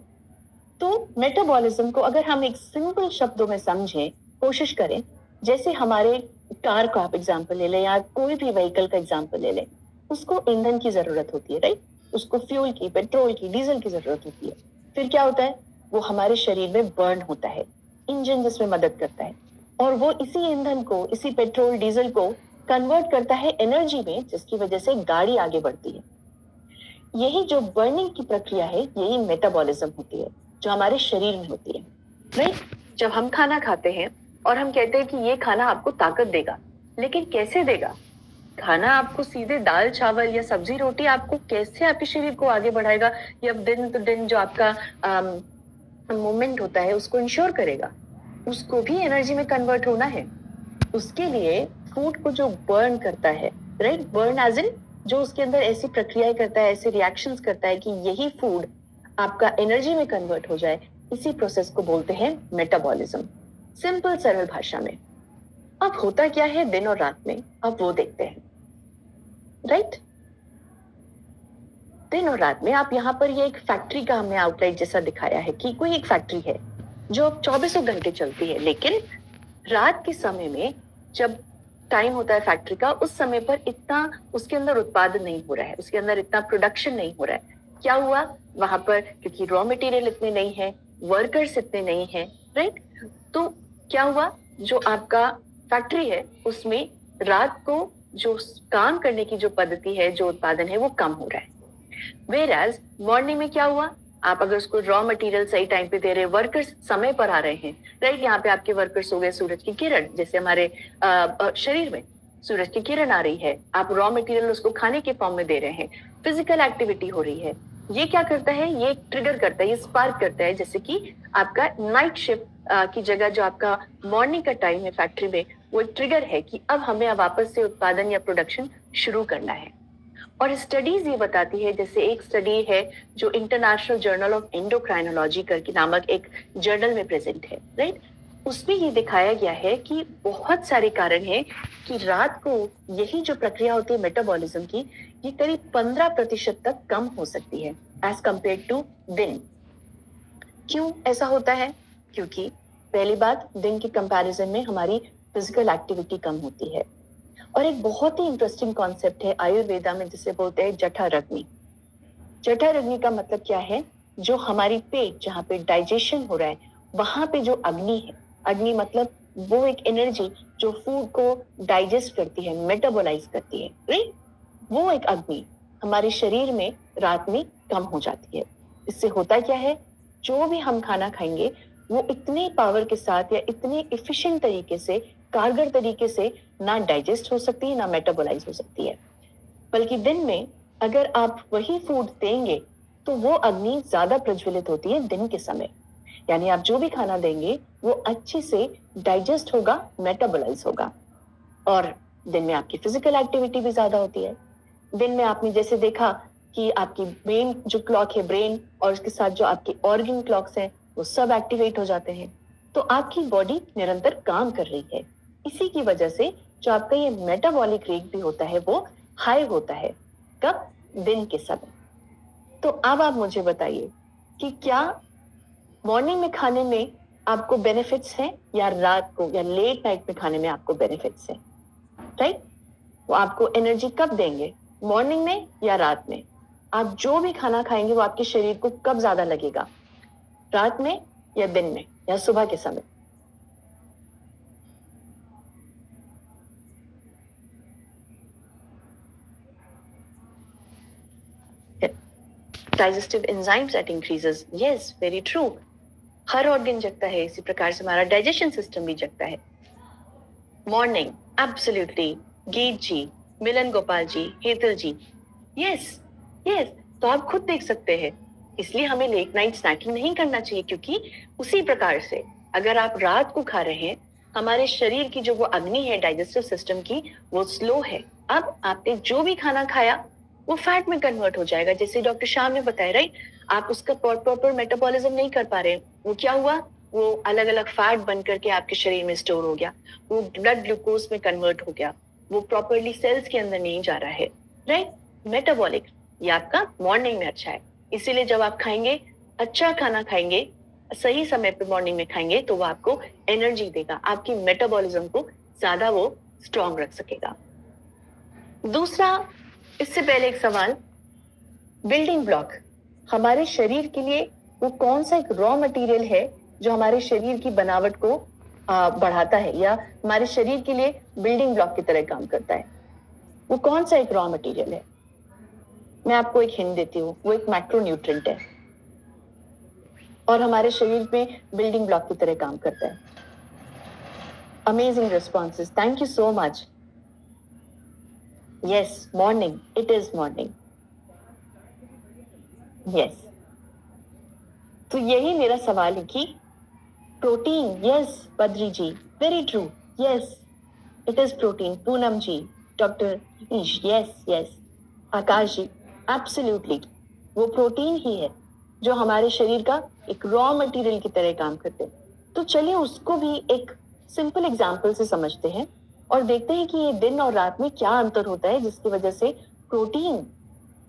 तो मेटाबॉलिज्म को अगर हम एक सिंपल शब्दों में समझें, कोशिश करें, जैसे हमारे कार का आप एग्जांपल ले लें, या कोई भी व्हीकल का एग्जांपल ले लें, उसको ईंधन की जरूरत होती है, राइट? उसको फ्यूल की, पेट्रोल की, डीजल की जरूरत होती है। फिर क्या होता है, वो हमारे शरीर में बर्न होता है, इंजन जिसमें मदद करता है, और वो इसी ईंधन को, इसी पेट्रोल डीजल को कन्वर्ट करता है एनर्जी में, जिसकी वजह से गाड़ी आगे बढ़ती है। यही जो बर्निंग की प्रक्रिया है, यही मेटाबॉलिज्म होती है जो हमारे शरीर में होती है, राइट? जब हम खाना खाते हैं और हम कहते हैं कि ये खाना आपको ताकत देगा, लेकिन कैसे देगा? खाना आपको सीधे दाल चावल या सब्जी रोटी आपको कैसे आपके शरीर को आगे बढ़ाएगा, या दिन तो दिन जो आपका मूवमेंट होता है उसको इंश्योर करेगा, उसको भी एनर्जी में कन्वर्ट होना है। उसके लिए फूड को जो बर्न करता है, राइट, बर्न एज इन जो उसके अंदर ऐसी प्रक्रियाएं करता है, ऐसे रिएक्शंस करता है कि यही फूड आपका एनर्जी में कन्वर्ट हो जाए, इसी प्रोसेस को बोलते हैं मेटाबॉलिज्म, सिंपल सरल भाषा में। अब होता क्या है दिन और रात में, अब वो देखते हैं, राइट। दिन और रात में आप यहाँ पर ये एक फैक्ट्री का हमने आउटलाइन जैसा दिखाया है कि कोई एक फैक्ट्री है जो अब 24 घंटे चलती है, लेकिन रात के समय में जब टाइम होता है फैक्ट्री का, उस समय पर इतना उसके अंदर उत्पादन नहीं हो रहा है, उसके अंदर इतना प्रोडक्शन नहीं हो रहा है। क्या हुआ वहां पर, क्योंकि रॉ मटेरियल इतने नहीं है, वर्कर्स इतने नहीं है, राइट। तो क्या हुआ, जो आपका फैक्ट्री है उसमें रात को जो काम करने की जो पद्धति है, जो उत्पादन है, वो कम हो रहा है। वेराज मॉर्निंग में क्या हुआ, आप अगर उसको रॉ मटेरियल सही टाइम पे दे रहे हैं, वर्कर्स समय पर आ रहे हैं, राइट। यहाँ पे आपके वर्कर्स हो गए सूरज की किरण, जैसे हमारे शरीर में सूरज की किरण आ रही है, आप रॉ मटेरियल उसको खाने के फॉर्म में दे रहे हैं, फिजिकल एक्टिविटी हो रही है। ये क्या करता है, ये ट्रिगर करता है, ये स्पार्क करता है, जैसे कि आपका नाइट शिफ्ट की जगह जो आपका मॉर्निंग का टाइम है फैक्ट्री में, वो एक ट्रिगर है कि अब हमें वापस से उत्पादन या प्रोडक्शन शुरू करना है। और स्टडीज ये बताती है, जैसे एक स्टडी है जो इंटरनेशनल जर्नल ऑफ एंडोक्राइनोलॉजी करके नामक एक जर्नल में प्रेजेंट है, राइट। उसमें ये दिखाया गया है कि बहुत सारे कारण हैं कि रात को यही जो प्रक्रिया होती है मेटाबॉलिज्म की, ये करीब 15% तक कम हो सकती है एज कंपेयर टू दिन। क्यों ऐसा होता है, क्योंकि पहली बात, दिन की कंपैरिजन में हमारी फिजिकल एक्टिविटी कम होती है। और एक बहुत ही इंटरेस्टिंग कॉन्सेप्ट है आयुर्वेदा में, जिसे बोलते हैं जठराग्नि। जठराग्नि का मतलब क्या है, जो हमारी पेट जहाँ पे डाइजेशन हो रहा है, वहां पे जो अग्नि है, अग्नि मतलब वो एक एनर्जी जो फूड को डाइजेस्ट करती है, मेटाबोलाइज करती है, राइट। वो एक अग्नि हमारे शरीर में रात में कम हो जाती है। इससे होता क्या है, जो भी हम खाना खाएंगे वो इतने पावर के साथ या इतने इफिशिएंट तरीके से, कारगर तरीके से ना डाइजेस्ट हो सकती है, ना मेटाबोलाइज हो सकती है। बल्कि दिन में अगर आप वही फूड देंगे तो वो अग्नि ज्यादा प्रज्वलित होती है दिन के समय। यानी आप जो भी खाना देंगे वो अच्छे से डाइजेस्ट होगा, मेटाबोलाइज होगा। और दिन में आपकी फिजिकल एक्टिविटी भी ज्यादा होती है। दिन में आपने जैसे देखा कि आपकी ब्रेन जो क्लॉक है, ब्रेन और उसके साथ जो आपके ऑर्गन क्लॉक्स हैं, वो सब एक्टिवेट हो जाते हैं। तो आपकी बॉडी निरंतर काम कर रही है। इसी की वजह से जो आपका ये मेटाबॉलिक रेट भी होता है वो हाई होता है। कब, दिन के समय। तो अब आप मुझे बताइए कि क्या मॉर्निंग में खाने में आपको बेनिफिट्स हैं, या रात को या लेट नाइट में खाने में आपको बेनिफिट्स हैं, राइट। वो आपको एनर्जी कब देंगे, मॉर्निंग में या रात में। आप जो भी खाना खाएंगे वो आपके शरीर को कब ज्यादा लगेगा, रात में या दिन में या सुबह के समय। Digestive enzymes that increases, yes very true. Her organ जगता है, इसी प्रकार से हमारा डाइजेशन सिस्टम भी जगता है। Morning, absolutely. गीत जी, मिलन गोपाल जी, हेतल जी, यस यस। तो आप खुद देख सकते हैं, इसलिए हमें लेट नाइट स्नैकिंग नहीं करना चाहिए, क्योंकि उसी प्रकार से अगर आप रात को खा रहे हैं, हमारे शरीर की जो वो अग्नि है डाइजेस्टिव सिस्टम की, वो स्लो है। अब आपने जो भी खाना खाया वो फैट में कन्वर्ट हो जाएगा, जैसे डॉक्टर शाह ने बताया, राइट। आप उसका प्रॉपर मेटाबॉलिज्म नहीं कर पा रहे, वो क्या हुआ, वो अलग अलग फैट बन करके आपके शरीर में स्टोर हो गया, वो ब्लड ग्लूकोज में कन्वर्ट हो गया, वो प्रॉपरली सेल्स के अंदर नहीं जा रहा है, राइट। मेटाबॉलिक, ये आपका मॉर्निंग में अच्छा है। इसीलिए जब आप खाएंगे, अच्छा खाना खाएंगे, सही समय पे मॉर्निंग में खाएंगे, तो वो आपको एनर्जी देगा, आपकी मेटाबॉलिज्म को ज्यादा वो स्ट्रॉन्ग रख सकेगा। दूसरा, इससे पहले एक सवाल, बिल्डिंग ब्लॉक हमारे शरीर के लिए वो कौन सा एक रॉ मटेरियल है जो हमारे शरीर की बनावट को बढ़ाता है, या हमारे शरीर के लिए बिल्डिंग ब्लॉक की तरह काम करता है। वो कौन सा एक रॉ मटेरियल है? मैं आपको एक हिंट देती हूँ, वो एक मैक्रोन्यूट्रिएंट है और हमारे शरीर में बिल्डिंग ब्लॉक की तरह काम करता है। Amazing responses, thank you so much. Yes, morning. It is morning. Yes. तो यही मेरा सवाल है कि protein, yes Badri ji, very true, yes it is protein. Poonam ji, doctor Ish, yes yes, Akash ji, absolutely वो प्रोटीन ही है जो हमारे शरीर का एक रॉ मटेरियल की तरह काम करते हैं. तो चलिए उसको भी एक सिंपल एग्जाम्पल से समझते हैं और देखते हैं कि ये दिन और रात में क्या अंतर होता है जिसकी वजह से प्रोटीन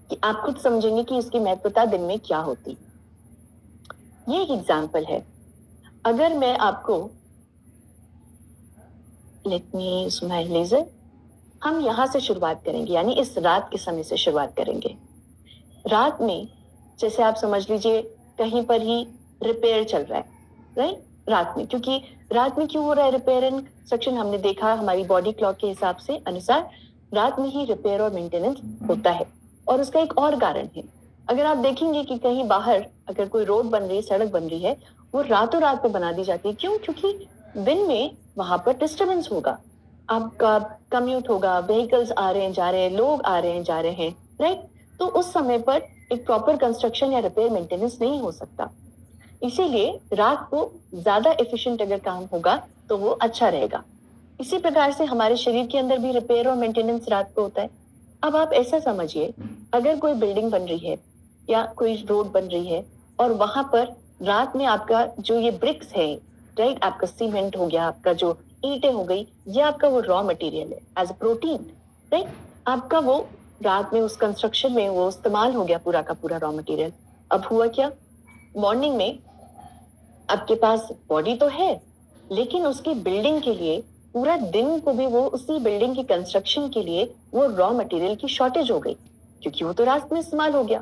कि आप खुद समझेंगे कि इसकी महत्वता दिन में क्या होती. ये एक एग्जाम्पल है. अगर मैं आपको लेट मी स्माइल लेजर, हम यहां से शुरुआत करेंगे, यानी इस रात के समय से शुरुआत करेंगे. रात में जैसे आप समझ लीजिए कहीं पर ही रिपेयर चल रहा है, राइट. रात में, क्योंकि रात में क्यों हो रहा है रिपेयर एंड कंस्ट्रक्शन, हमने देखा हमारी बॉडी क्लॉक के हिसाब से अनुसार रात में ही रिपेयर और मेंटेनेंस होता है. और उसका एक और कारण है, अगर आप देखेंगे कि कहीं बाहर अगर कोई रोड बन रही है, सड़क बन रही है, वो रातों रात पे बना दी जाती है. क्यों? क्योंकि दिन में वहां पर डिस्टर्बेंस होगा, आपका कम्यूट होगा, व्हीकल्स आ रहे हैं जा रहे हैं, लोग आ रहे हैं जा रहे हैं, राइट. तो उस समय पर एक प्रॉपर कंस्ट्रक्शन या रिपेयर मेंटेनेंस नहीं हो सकता. इसीलिए रात को ज्यादा एफिशिएंट अगर काम होगा तो वो अच्छा रहेगा. इसी प्रकार से हमारे शरीर के अंदर भी रिपेयर और मेंटेनेंस रात को होता है. अब आप ऐसा समझिए, अगर कोई बिल्डिंग बन रही है या कोई रोड बन रही है और वहां पर रात में आपका जो ये ब्रिक्स है, राइट, आपका सीमेंट हो गया, आपका जो ईंटें हो गई, ये आपका वो रॉ मटेरियल है एज अ प्रोटीन, राइट. आपका वो रात में उस कंस्ट्रक्शन में वो इस्तेमाल हो गया पूरा का पूरा रॉ मटेरियल. अब हुआ क्या, मॉर्निंग में आपके पास बॉडी तो है, लेकिन उसकी बिल्डिंग के लिए पूरा दिन को भी वो उसी बिल्डिंग की कंस्ट्रक्शन के लिए वो रॉ मटेरियल की शॉर्टेज हो गई, क्योंकि वो तो रात में इस्तेमाल हो गया.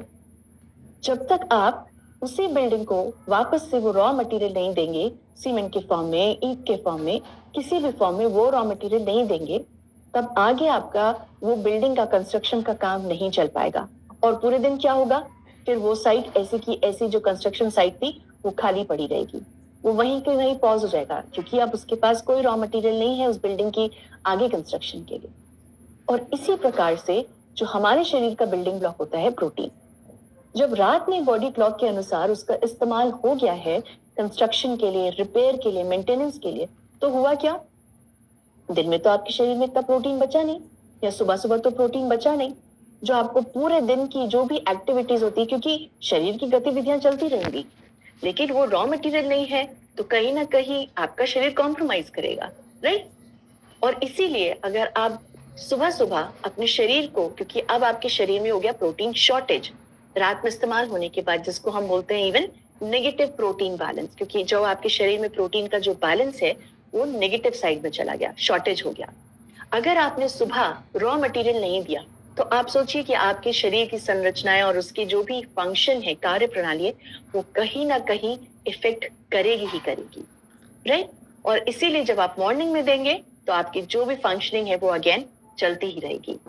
जब तक आप उसी बिल्डिंग को वापस से वो रॉ मटेरियल नहीं देंगे, सीमेंट के फॉर्म में, ईंट के फॉर्म में, किसी भी फॉर्म में वो रॉ मटेरियल नहीं देंगे, तब आगे आपका वो बिल्डिंग का कंस्ट्रक्शन का काम नहीं चल पाएगा. और पूरे दिन क्या होगा, फिर वो साइट ऐसी की ऐसी जो कंस्ट्रक्शन साइट थी वो खाली पड़ी रहेगी, वो वहीं के वहीं पॉज हो जाएगा, क्योंकि अब उसके पास कोई रॉ मटेरियल नहीं है उस बिल्डिंग की आगे कंस्ट्रक्शन के लिए. और इसी प्रकार से जो हमारे शरीर का बिल्डिंग ब्लॉक होता है प्रोटीन, जब रात में बॉडी क्लॉक के अनुसार उसका इस्तेमाल हो गया है कंस्ट्रक्शन के लिए, रिपेयर के लिए, मेंटेनेंस के लिए, तो हुआ क्या, दिन में तो आपके शरीर में इतना प्रोटीन बचा नहीं, या सुबह सुबह तो प्रोटीन बचा नहीं जो आपको पूरे दिन की जो भी एक्टिविटीज होती है, क्योंकि शरीर की गतिविधियां चलती रहेंगी, लेकिन वो रॉ मटेरियल नहीं है, तो कहीं ना कहीं आपका शरीर कॉम्प्रोमाइज करेगा, राइट. और इसीलिए अगर आप सुबह सुबह अपने शरीर को, क्योंकि अब आपके शरीर में हो गया प्रोटीन शॉर्टेज रात में इस्तेमाल होने के बाद, जिसको हम बोलते हैं इवन नेगेटिव प्रोटीन बैलेंस, क्योंकि जो आपके शरीर में प्रोटीन का जो बैलेंस है वो नेगेटिव साइड में चला गया, शॉर्टेज हो गया. अगर आपने सुबह रॉ मटेरियल नहीं दिया, तो आप सोचिए कि आपके शरीर की संरचनाएं और उसकी जो भी फंक्शन है, कार्य प्रणाली है, वो कहीं ना कहीं इफेक्ट करेगी ही करेगी, राइट. और इसीलिए जब आप मॉर्निंग में देंगे तो आपकी जो भी फंक्शनिंग है वो अगेन चलती ही रहेगी.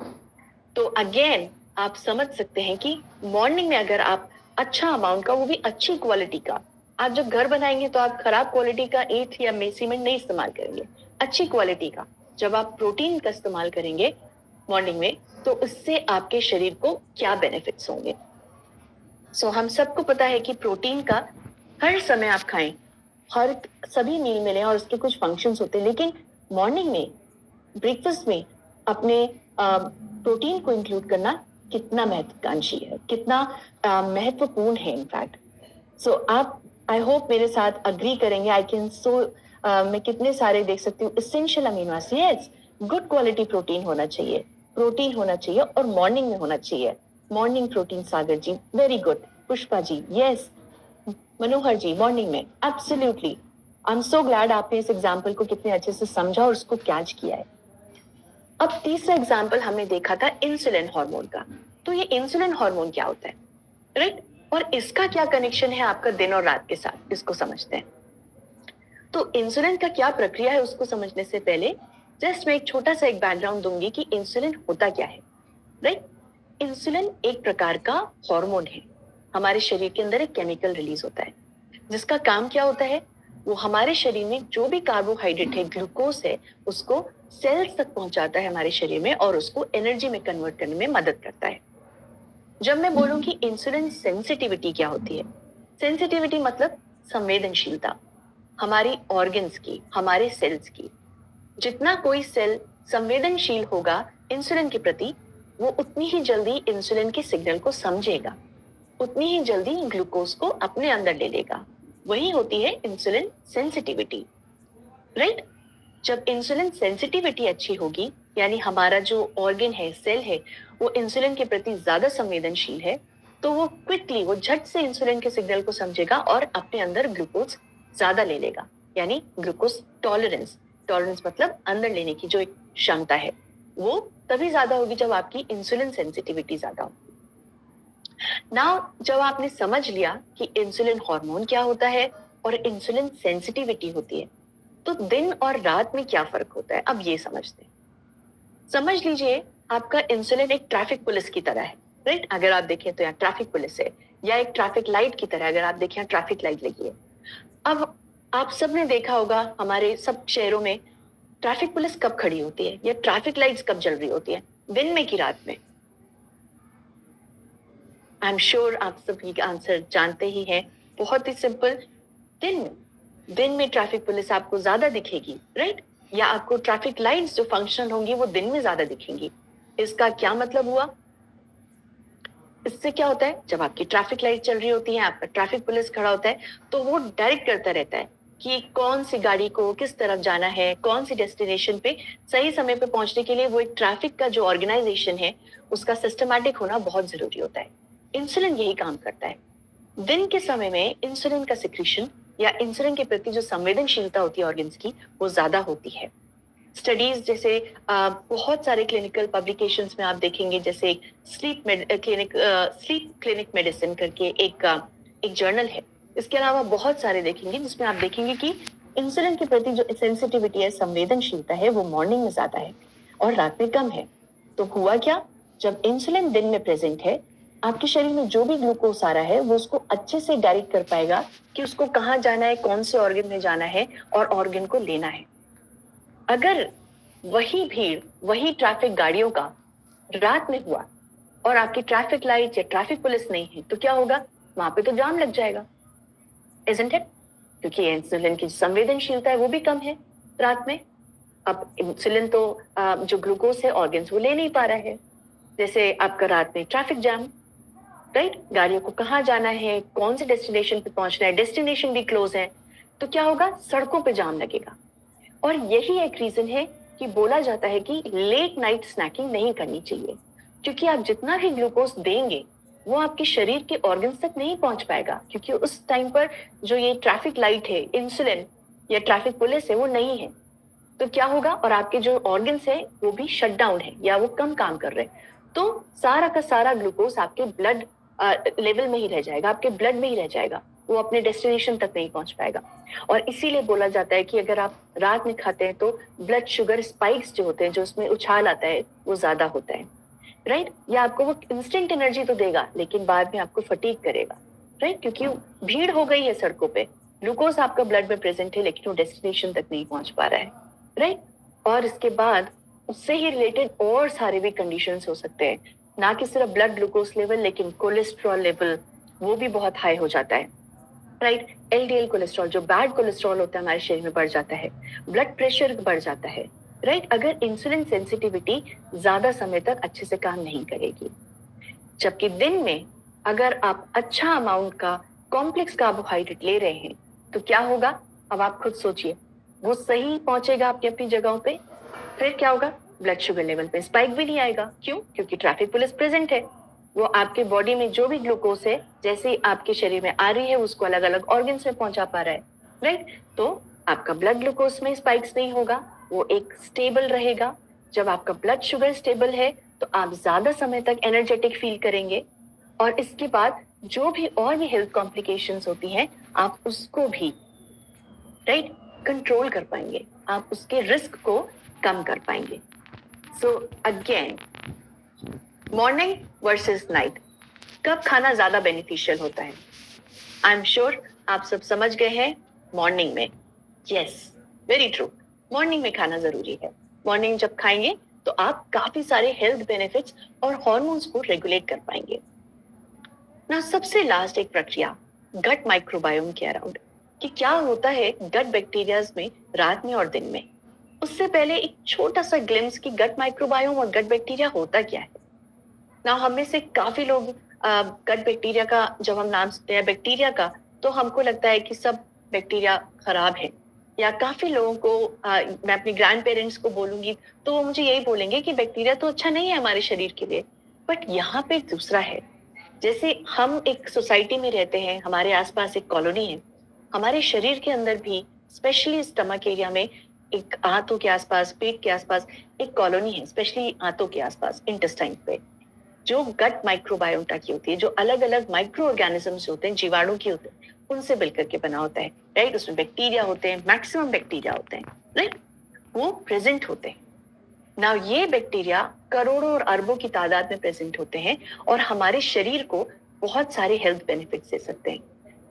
तो अगेन आप समझ सकते हैं कि मॉर्निंग में अगर आप अच्छा अमाउंट का, वो भी अच्छी क्वालिटी का, आप जब घर बनाएंगे तो आप खराब क्वालिटी का ईंट या सीमेंट नहीं इस्तेमाल करेंगे, अच्छी क्वालिटी का जब आप प्रोटीन का इस्तेमाल करेंगे मॉर्निंग में, तो इससे आपके शरीर को क्या बेनिफिट्स होंगे. सो हम सबको पता है कि प्रोटीन का हर समय आप खाएं, हर सभी मील में लें, और उसके कुछ फंक्शंस होते हैं, लेकिन मॉर्निंग में ब्रेकफास्ट में अपने प्रोटीन को इंक्लूड करना कितना महत्वाकांक्षी है, कितना महत्वपूर्ण है इनफैक्ट. सो आप आई होप मेरे साथ अग्री करेंगे. आई कैन सो मैं कितने सारे देख सकती हूँ essential amino acid, yes, good quality protein होना चाहिए, प्रोटीन होना चाहिए और मॉर्निंग में होना चाहिए. मॉर्निंग प्रोटीन, सागर जी very good, Pushpa ji yes, मनोहर जी मॉर्निंग में absolutely. I am so glad आपने इस एग्जाम्पल को कितने अच्छे से समझा और उसको कैच किया है. अब तीसरा एग्जाम्पल हमने देखा था इंसुलिन हार्मोन का. तो ये इंसुलिन हार्मोन क्या होता है, राइट, और इसका क्या कनेक्शन है आपका दिन और रात के साथ, इसको समझते हैं. तो इंसुलिन का क्या प्रक्रिया है उसको समझने से पहले जस्ट मैं एक छोटा सा एक बैकग्राउंड दूंगी कि इंसुलिन होता क्या है, राइट. इंसुलिन एक प्रकार का हार्मोन है, हमारे शरीर के अंदर एक केमिकल रिलीज होता है, जिसका काम क्या होता है, वो हमारे शरीर में जो भी कार्बोहाइड्रेट है, ग्लूकोज है, उसको सेल्स तक पहुंचाता है हमारे शरीर में और उसको एनर्जी में कन्वर्ट करने में मदद करता है। जब मैं बोलूं कि इंसुलिन सेंसिटिविटी क्या होती है, सेंसिटिविटी मतलब संवेदनशीलता हमारी ऑर्गन्स की, हमारे सेल्स की। जितना कोई सेल संवेदनशील होगा इंसुलिन के प्रति, वो उतनी ही जल्दी इंसुलिन के सिग्नल को समझेगा, उतनी ही जल्दी ग्लूकोज को अपने अंदर ले लेगा। वही होती है इंसुलिन सेंसिटिविटी, राइट? जब इंसुलिन सेंसिटिविटी अच्छी होगी, यानी हमारा जो ऑर्गन है, सेल है, वो इंसुलिन के प्रति ज्यादा संवेदनशील है, तो वो क्विकली, वो झट से इंसुलिन के सिग्नल को समझेगा और अपने अंदर ग्लूकोज ज्यादा ले लेगा, यानी ग्लूकोज टॉलरेंस। टॉलरेंस मतलब अंदर लेने की जो एक क्षमता है, वो तभी ज्यादा होगी जब आपकी इंसुलिन सेंसिटिविटी ज्यादा हो। नाउ जब आपने समझ लिया कि इंसुलिन हार्मोन क्या होता है और इंसुलिन सेंसिटिविटी होती है, तो दिन और रात में क्या फर्क होता है, अब ये समझते हैं। समझ लीजिए आपका इंसुलिन एक ट्रैफिक पुलिस की तरह है, राइट? अगर आप देखें तो यहाँ ट्रैफिक पुलिस है, या एक ट्रैफिक लाइट की तरह, अगर आप देखें यहाँ ट्रैफिक लाइट लगी है। अब आप सबने देखा होगा हमारे सब शहरों में ट्रैफिक पुलिस कब खड़ी होती है या ट्रैफिक लाइट्स कब जल रही होती है, दिन में कि रात में? आई एम श्योर आप सभी का आंसर जानते ही हैं। बहुत ही सिंपल, दिन में। दिन में ट्रैफिक पुलिस आपको ज्यादा दिखेगी, राइट? या आपको ट्रैफिक लाइट्स जो फंक्शनल होंगी वो दिन में ज्यादा दिखेंगी। इसका क्या मतलब हुआ? इससे क्या होता है, जब आपकी ट्रैफिक लाइट चल रही होती है, आपका ट्रैफिक पुलिस खड़ा होता है, तो वो डायरेक्ट करता रहता है कि कौन सी गाड़ी को किस तरफ जाना है, कौन सी डेस्टिनेशन पे सही समय पे पहुंचने के लिए। वो एक ट्रैफिक का जो ऑर्गेनाइजेशन है, उसका सिस्टमैटिक होना बहुत जरूरी होता है। इंसुलिन यही काम करता है। दिन के समय में इंसुलिन का सिक्रीशन या इंसुलिन के प्रति जो संवेदनशीलता होती है ऑर्गन्स की, वो ज्यादा होती है। स्टडीज जैसे बहुत सारे क्लिनिकल पब्लिकेशंस में आप देखेंगे, जैसे एक स्लीप क्लिनिक मेडिसिन करके एक जर्नल है। इसके अलावा बहुत सारे देखेंगे जिसमें आप देखेंगे कि इंसुलिन के प्रति जो सेंसिटिविटी है, संवेदनशीलता है, वो मॉर्निंग में ज्यादा है और रात में कम है। तो हुआ क्या, जब इंसुलिन दिन में प्रेजेंट है, आपके शरीर में जो भी ग्लूकोज आ रहा है वो उसको अच्छे से डायरेक्ट कर पाएगा कि उसको कहाँ जाना है, कौन से ऑर्गन में जाना है और ऑर्गन को लेना है। अगर वही भीड़, वही ट्रैफिक गाड़ियों का रात में हुआ और आपकी ट्रैफिक लाइट या ट्रैफिक पुलिस नहीं है, तो क्या होगा? वहां पे तो जाम लग जाएगा, isn't it? क्योंकि इंसुलिन की संवेदनशीलता है वो भी कम है रात में। अब इंसुलिन तो जो ग्लूकोज है ऑर्गन्स वो ले नहीं पा रहा है। जैसे आपका रात में ट्रैफिक जैम, राइट? गाड़ियों को कहाँ जाना है, कौन से डेस्टिनेशन पे पहुंचना है, डेस्टिनेशन भी क्लोज है, तो क्या होगा? सड़कों पे जाम लगेगा। और यही एक रीजन है कि बोला जाता है कि लेट नाइट स्नैकिंग नहीं करनी चाहिए, क्योंकि आप जितना भी ग्लूकोज देंगे वो आपके शरीर के ऑर्गन्स तक नहीं पहुंच पाएगा, क्योंकि उस टाइम पर जो ये ट्रैफिक लाइट है, इंसुलिन या ट्रैफिक पुलिस है, वो नहीं है। तो क्या होगा? और आपके जो ऑर्गन्स है वो भी शट डाउन है या वो कम काम कर रहे हैं, तो सारा का सारा ग्लूकोज आपके ब्लड लेवल में ही रह जाएगा, आपके ब्लड में ही रह जाएगा, वो अपने डेस्टिनेशन तक नहीं पहुंच पाएगा। और इसीलिए बोला जाता है कि अगर आप रात में खाते हैं तो ब्लड शुगर स्पाइक्स जो होते हैं, जो उसमें उछाल आता है, वो ज्यादा होता है, राइट? या आपको वो इंस्टेंट एनर्जी तो देगा लेकिन बाद में आपको फटीग करेगा, राइट? क्योंकि भीड़ हो गई है सड़कों पे, ग्लूकोज आपका ब्लड में प्रेजेंट है लेकिन वो डेस्टिनेशन तक नहीं पहुंच पा रहा है, राइट? और इसके बाद उससे ही रिलेटेड और सारे भी कंडीशंस हो सकते हैं, ना कि सिर्फ ब्लड ग्लूकोज लेवल, लेकिन कोलेस्ट्रॉल लेवल वो भी बहुत हाई हो जाता है, राइट? एलडीएल कोलेस्ट्रॉल, जो बैड कोलेस्ट्रॉल होता है हमारे शरीर में, बढ़ जाता है, ब्लड प्रेशर बढ़ जाता है, राइट? अगर इंसुलिन सेंसिटिविटी ज्यादा समय तक अच्छे से काम नहीं करेगी। जबकि दिन में अगर आप अच्छा अमाउंट का कॉम्प्लेक्स कार्बोहाइड्रेट ले रहे हैं तो क्या होगा? अब आप खुद सोचिए, वो सही पहुंचेगा आपकी अपनी जगहों पे, फिर क्या होगा? ब्लड शुगर लेवल पे स्पाइक भी नहीं आएगा। क्यों? क्योंकि ट्रैफिक पुलिस प्रेजेंट है, वो आपके बॉडी में जो भी ग्लूकोज है जैसे ही आपके शरीर में आ रही है उसको अलग अलग ऑर्गन्स में पहुंचा पा रहा है, राइट? तो आपका ब्लड ग्लूकोज में स्पाइक्स नहीं होगा, वो एक स्टेबल रहेगा। जब आपका ब्लड शुगर स्टेबल है तो आप ज्यादा समय तक एनर्जेटिक फील करेंगे, और इसके बाद जो भी और भी हेल्थ कॉम्प्लिकेशंस होती हैं आप उसको भी, राइट, कंट्रोल कर पाएंगे, आप उसके रिस्क को कम कर पाएंगे। So again, morning versus night, कब खाना ज्यादा बेनिफिशियल होता है? आई एम श्योर आप सब समझ गए हैं, मॉर्निंग में। यस, वेरी ट्रू, मॉर्निंग में खाना जरूरी है। मॉर्निंग जब खाएंगे तो आप काफी सारे हेल्थ बेनिफिट्स और हॉर्मोन्स को रेगुलेट कर पाएंगे ना। सबसे लास्ट एक प्रक्रिया गट माइक्रोबायोम के अराउंड, कि क्या होता है गट बैक्टीरियाज में रात में और दिन में। उससे पहले एक छोटा सा ग्लिम्स कि गट माइक्रोबायोम और गट बैक्टीरिया होता क्या है ना। हम में से काफी लोग गट बैक्टीरिया का जब हम नाम सुनते हैं बैक्टीरिया का, तो हमको लगता है कि सब बैक्टीरिया खराब है। या काफी लोगों को मैं अपने ग्रैंड पेरेंट्स को बोलूंगी तो वो मुझे यही बोलेंगे कि बैक्टीरिया तो अच्छा नहीं है हमारे शरीर के लिए। बट यहाँ पे दूसरा है, जैसे हम एक सोसाइटी में रहते हैं, हमारे आसपास एक कॉलोनी है, हमारे शरीर के अंदर भी स्पेशली स्टमक एरिया में एक आंतों के आसपास, पेट के आसपास एक कॉलोनी है, स्पेशली आंतों के आसपास इंटेस्टाइन पे, जो गट माइक्रोबायोटा की होती है, जो अलग अलग माइक्रो ऑर्गेनिजम्स होते हैं, जीवाणु की होते हैं, उनसे मिलकर के बना होता है। राइट, उसमें बैक्टीरिया होते हैं, मैक्सिमम बैक्टीरिया होते हैं, राइट, वो प्रेजेंट होते हैं ना। ये बैक्टीरिया करोड़ों और अरबों की तादाद में प्रेजेंट होते हैं और हमारे शरीर को बहुत सारे हेल्थ बेनिफिट्स दे सकते हैं,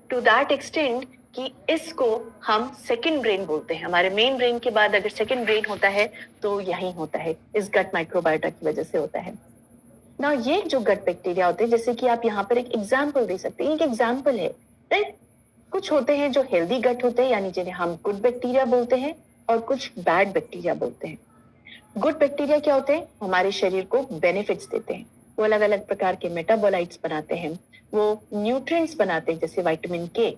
टू दैट एक्सटेंड कि इसको हम सेकंड ब्रेन बोलते हैं। हमारे मेन ब्रेन के बाद अगर सेकंड ब्रेन होता है तो यही होता है, इस गट माइक्रोबायोटा की वजह से होता है ना। ये जो गट बैक्टीरिया होते हैं, जैसे कि आप यहाँ पर एक एग्जाम्पल दे सकते हैं, एक एग्जाम्पल है, राइट। कुछ होते हैं जो हेल्दी गट होते हैं, यानी जिन्हें हम गुड बैक्टीरिया बोलते हैं, और कुछ बैड बैक्टीरिया बोलते हैं। गुड बैक्टीरिया क्या होते हैं, हमारे शरीर को बेनिफिट्स देते हैं, वो अलग अलग प्रकार के मेटाबोलाइट्स बनाते हैं, वो न्यूट्रिएंट्स बनाते हैं जैसे विटामिन के,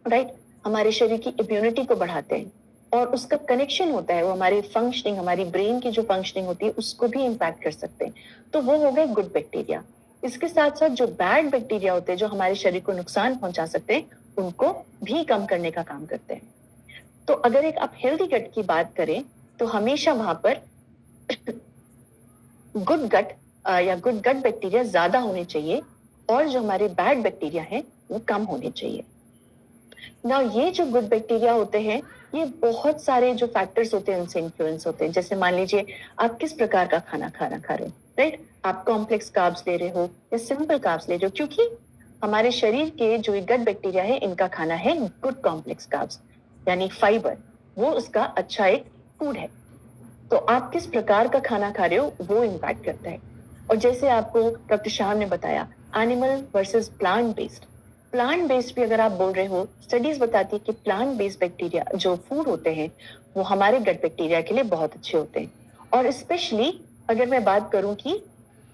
राइट, हमारे शरीर की इम्यूनिटी को बढ़ाते हैं, और उसका कनेक्शन होता है वो हमारी फंक्शनिंग, हमारी ब्रेन की जो फंक्शनिंग होती है उसको भी इम्पैक्ट कर सकते हैं। तो वो हो गए गुड बैक्टीरिया। इसके साथ साथ जो बैड बैक्टीरिया होते हैं, जो हमारे शरीर को नुकसान पहुंचा सकते हैं, उनको भी कम करने का काम करते हैं। तो अगर एक आप हेल्दी गट की बात करें तो हमेशा वहां पर गुड गट या गुड गट बैक्टीरिया ज्यादा होने चाहिए, और जो हमारे बैड बैक्टीरिया हैं वो कम होने चाहिए ना। ये जो गुड बैक्टीरिया होते हैं, ये बहुत सारे जो फैक्टर्स होते हैं उनसे इन्फ्लुएंस होते हैं। जैसे मान लीजिए आप किस प्रकार का खाना खाना खा रहे हो, राइट, आप कॉम्प्लेक्स कार्ब्स ले रहे हो या सिंपल कार्ब्स ले रहे हो, क्योंकि हमारे शरीर के जो गट बैक्टीरिया है इनका खाना है गुड कॉम्प्लेक्स कार्ब्स, यानी फाइबर, वो उसका अच्छा एक फूड है। तो आप किस प्रकार का खाना खा रहे हो वो इम्पैक्ट करता है। और जैसे आपको डॉक्टर शाह ने बताया, animal versus plant based, plant based भी अगर आप बोल रहे हो, स्टडीज बताती है कि प्लांट बेस्ड बैक्टीरिया जो फूड होते हैं वो हमारे गट बैक्टीरिया के लिए बहुत अच्छे होते हैं। और स्पेशली अगर मैं बात करूं कि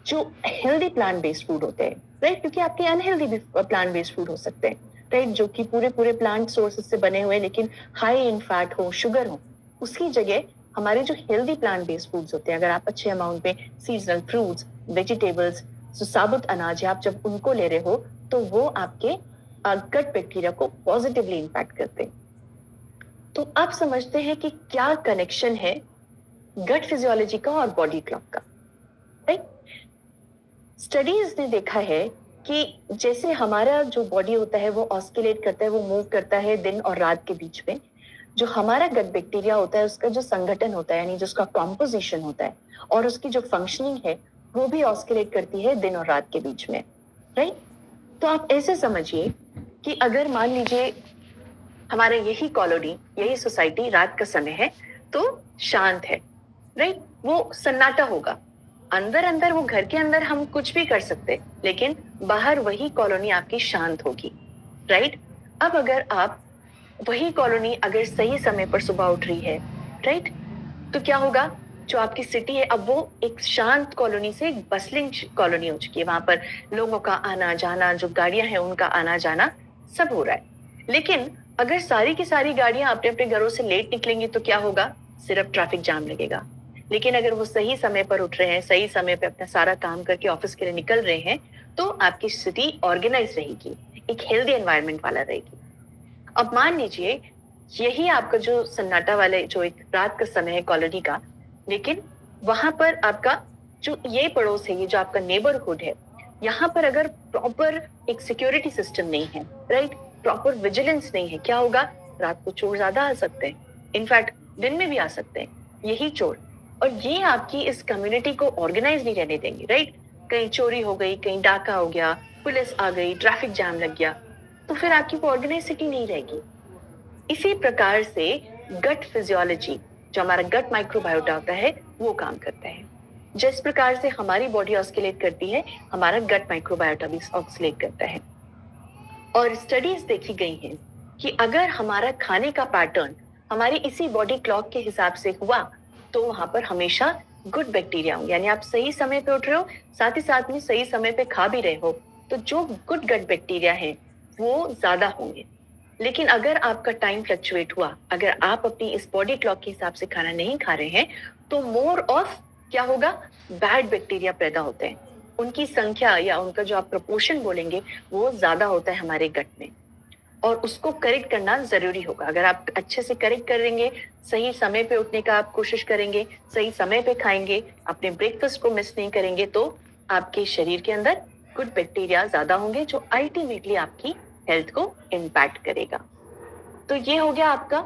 जो हेल्दी प्लांट बेस्ड फूड होते हैं, राइट, क्योंकि आपके अनहेल्दी भी प्लांट बेस्ड फूड हो सकते हैं, राइट, जो कि पूरे पूरे प्लांट सोर्सेज से बने हुए लेकिन हाई इन फैट हो, शुगर हो, उसकी जगह हमारे जो हेल्दी प्लांट बेस्ड फूड्स होते हैं, अगर आप अच्छे अमाउंट में सीजनल फ्रूट्स, वेजिटेबल्स, जो साबुत अनाज है, आप जब उनको ले रहे हो तो वो आपके गट बैक्टीरिया को पॉजिटिवली इंपैक्ट करते हैं। तो आप समझते हैं कि क्या कनेक्शन है गट फिजियोलॉजी का और बॉडी क्लॉक का, राइट। स्टडीज ने देखा है कि जैसे हमारा जो बॉडी होता है वो ऑस्किलेट करता है, वो मूव करता है दिन और रात के बीच में, जो हमारा गट बैक्टीरिया होता है उसका जो संगठन होता है, यानी जो उसका कॉम्पोजिशन होता है और उसकी जो फंक्शनिंग है, वो भी ऑस्किलेट करती है दिन और रात के बीच में, राइट। तो आप ऐसे समझिए कि अगर मान लीजिए हमारे यही कॉलोनी, यही सोसाइटी रात का समय है तो शांत है, राइट, वो सन्नाटा होगा, अंदर अंदर वो घर के अंदर हम कुछ भी कर सकते, लेकिन बाहर वही कॉलोनी आपकी शांत होगी, राइट। अब अगर आप वही कॉलोनी अगर सही समय पर सुबह उठ रही है, राइट, तो क्या होगा, जो आपकी सिटी है अब वो एक शांत कॉलोनी से एक बसलिंग कॉलोनी हो चुकी है, वहां पर लोगों का आना जाना, जो गाड़ियां हैं उनका आना जाना सब हो रहा है। लेकिन अगर सारी की सारी गाड़ियां अपने अपने घरों से लेट निकलेंगी तो क्या होगा, सिर्फ ट्रैफिक जाम लगेगा। लेकिन अगर वो सही समय पर उठ रहे हैं, सही समय पर अपना सारा काम करके ऑफिस के लिए निकल रहे हैं, तो आपकी सिटी ऑर्गेनाइज रहेगी, एक हेल्दी एनवायरनमेंट वाला रहेगी। अब मान लीजिए यही आपका जो सन्नाटा वाले जो एक रात का समय है कॉलोनी का, लेकिन वहां पर आपका जो ये पड़ोस है, ये जो आपका नेबरहुड है, यहाँ पर अगर प्रॉपर एक सिक्योरिटी सिस्टम नहीं है, राइट, प्रॉपर विजिलेंस नहीं है, क्या होगा, रात को चोर ज्यादा आ सकते हैं, इनफैक्ट दिन में भी आ सकते हैं यही चोर, और ये आपकी इस कम्युनिटी को ऑर्गेनाइज नहीं रहने देंगे, राइट। कहीं चोरी हो गई, कहीं डाका हो गया, पुलिस आ गई, ट्रैफिक जाम लग गया, तो फिर आपकी वो ऑर्गेनाइज सिटी नहीं रहेगी। इसी प्रकार से गट फिजियोलॉजी, जो हमारा गट माइक्रोबायोटा होता है वो काम करता है। जिस प्रकार से हमारी बॉडी ऑस्किलेट करती है, हमारा गट माइक्रोबायोटा भी ऑस्किलेट करता है। और स्टडीज देखी गई हैं कि अगर हमारा खाने का पैटर्न हमारी इसी बॉडी क्लॉक के हिसाब से हुआ तो वहां पर हमेशा गुड बैक्टीरिया होंगे, यानी आप सही समय पे उठ रहे हो, साथ ही साथ में सही समय पे खा भी रहे हो, तो जो गुड गट बैक्टीरिया है वो ज्यादा होंगे। लेकिन अगर आपका टाइम फ्लक्चुएट हुआ, अगर आप अपनी इस बॉडी क्लॉक के हिसाब से खाना नहीं खा रहे हैं, तो मोर ऑफ क्या होगा, बैड बैक्टीरिया पैदा होते हैं। उनकी संख्या या उनका जो आप प्रोपोर्शन बोलेंगे वो ज्यादा होता है हमारे गट में, और उसको करेक्ट करना जरूरी होगा। अगर आप अच्छे से करेक्ट करेंगे, सही समय पे उठने का आप कोशिश करेंगे, सही समय पे खाएंगे, अपने ब्रेकफास्ट को मिस नहीं करेंगे, तो आपके शरीर के अंदर गुड बैक्टीरिया ज्यादा होंगे जो अल्टीमेटली आपकी हेल्थ को इम्पैक्ट करेगा। तो ये हो गया आपका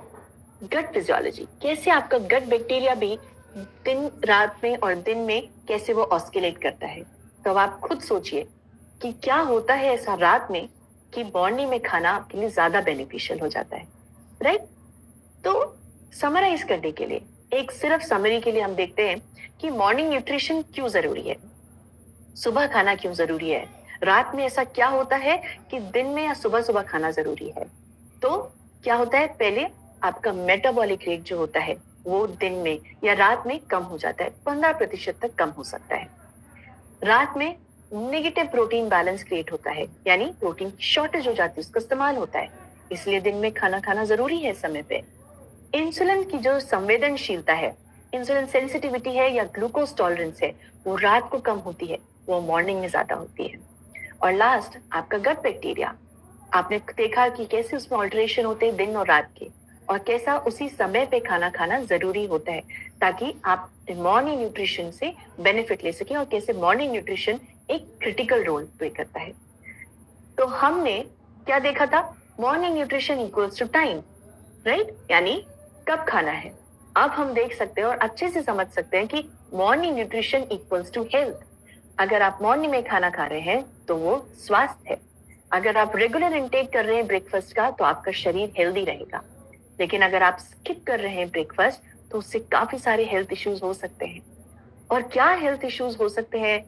गट फिजियोलॉजी, कैसे आपका गट बैक्टीरिया भी दिन रात में और दिन में कैसे वो ऑस्किलेट करता है। तो अब आप खुद सोचिए कि क्या होता है ऐसा रात में कि मॉर्निंग में खाना आपके लिए ज्यादा बेनिफिशियल हो जाता है, राइट? तो समराइज करने के लिए, एक सिर्फ समरी के लिए हम देखते हैं कि मॉर्निंग न्यूट्रिशन क्यों जरूरी है, सुबह खाना क्यों जरूरी है, रात में ऐसा क्या होता है कि दिन में या सुबह सुबह खाना जरूरी है। तो क्या होता है, पहले आपका मेटाबॉलिक रेट जो होता है वो दिन में या रात में कम हो जाता है, 15% तक कम हो सकता है। रात में नेगेटिव प्रोटीन बैलेंस क्रिएट होता है, यानी प्रोटीन की शॉर्टेज हो जाती है, उसका इस्तेमाल होता है, इसलिए दिन में खाना खाना जरूरी है समय पे। इंसुलिन की जो संवेदनशीलता है, इंसुलिन सेंसिटिविटी है या ग्लूकोज टॉलरेंस है, वो रात को कम होती है, वो मॉर्निंग में ज्यादा होती है। और लास्ट आपका गट बैक्टीरिया, आपने देखा कि कैसे उसमें ऑल्टरेशन होते हैं दिन और रात के, और कैसा उसी समय पे खाना खाना जरूरी होता है ताकि आप मॉर्निंग न्यूट्रिशन से बेनिफिट ले सकें, और कैसे मॉर्निंग न्यूट्रिशन एक क्रिटिकल रोल प्ले करता है। तो हमने क्या देखा था, morning nutrition equals to time, right, यानी कब खाना है। अब हम देख सकते हैं और अच्छे से समझ सकते हैं कि morning nutrition equals to health. अगर आप मॉर्निंग में खाना खा रहे हैं तो वो स्वास्थ्य है। अगर आप रेगुलर इंटेक कर रहे हैं ब्रेकफास्ट का तो आपका शरीर हेल्दी रहेगा। लेकिन अगर आप स्किप कर रहे हैं ब्रेकफास्ट तो उससे काफी सारे हेल्थ इश्यूज हो सकते हैं। और क्या हेल्थ इश्यूज हो सकते हैं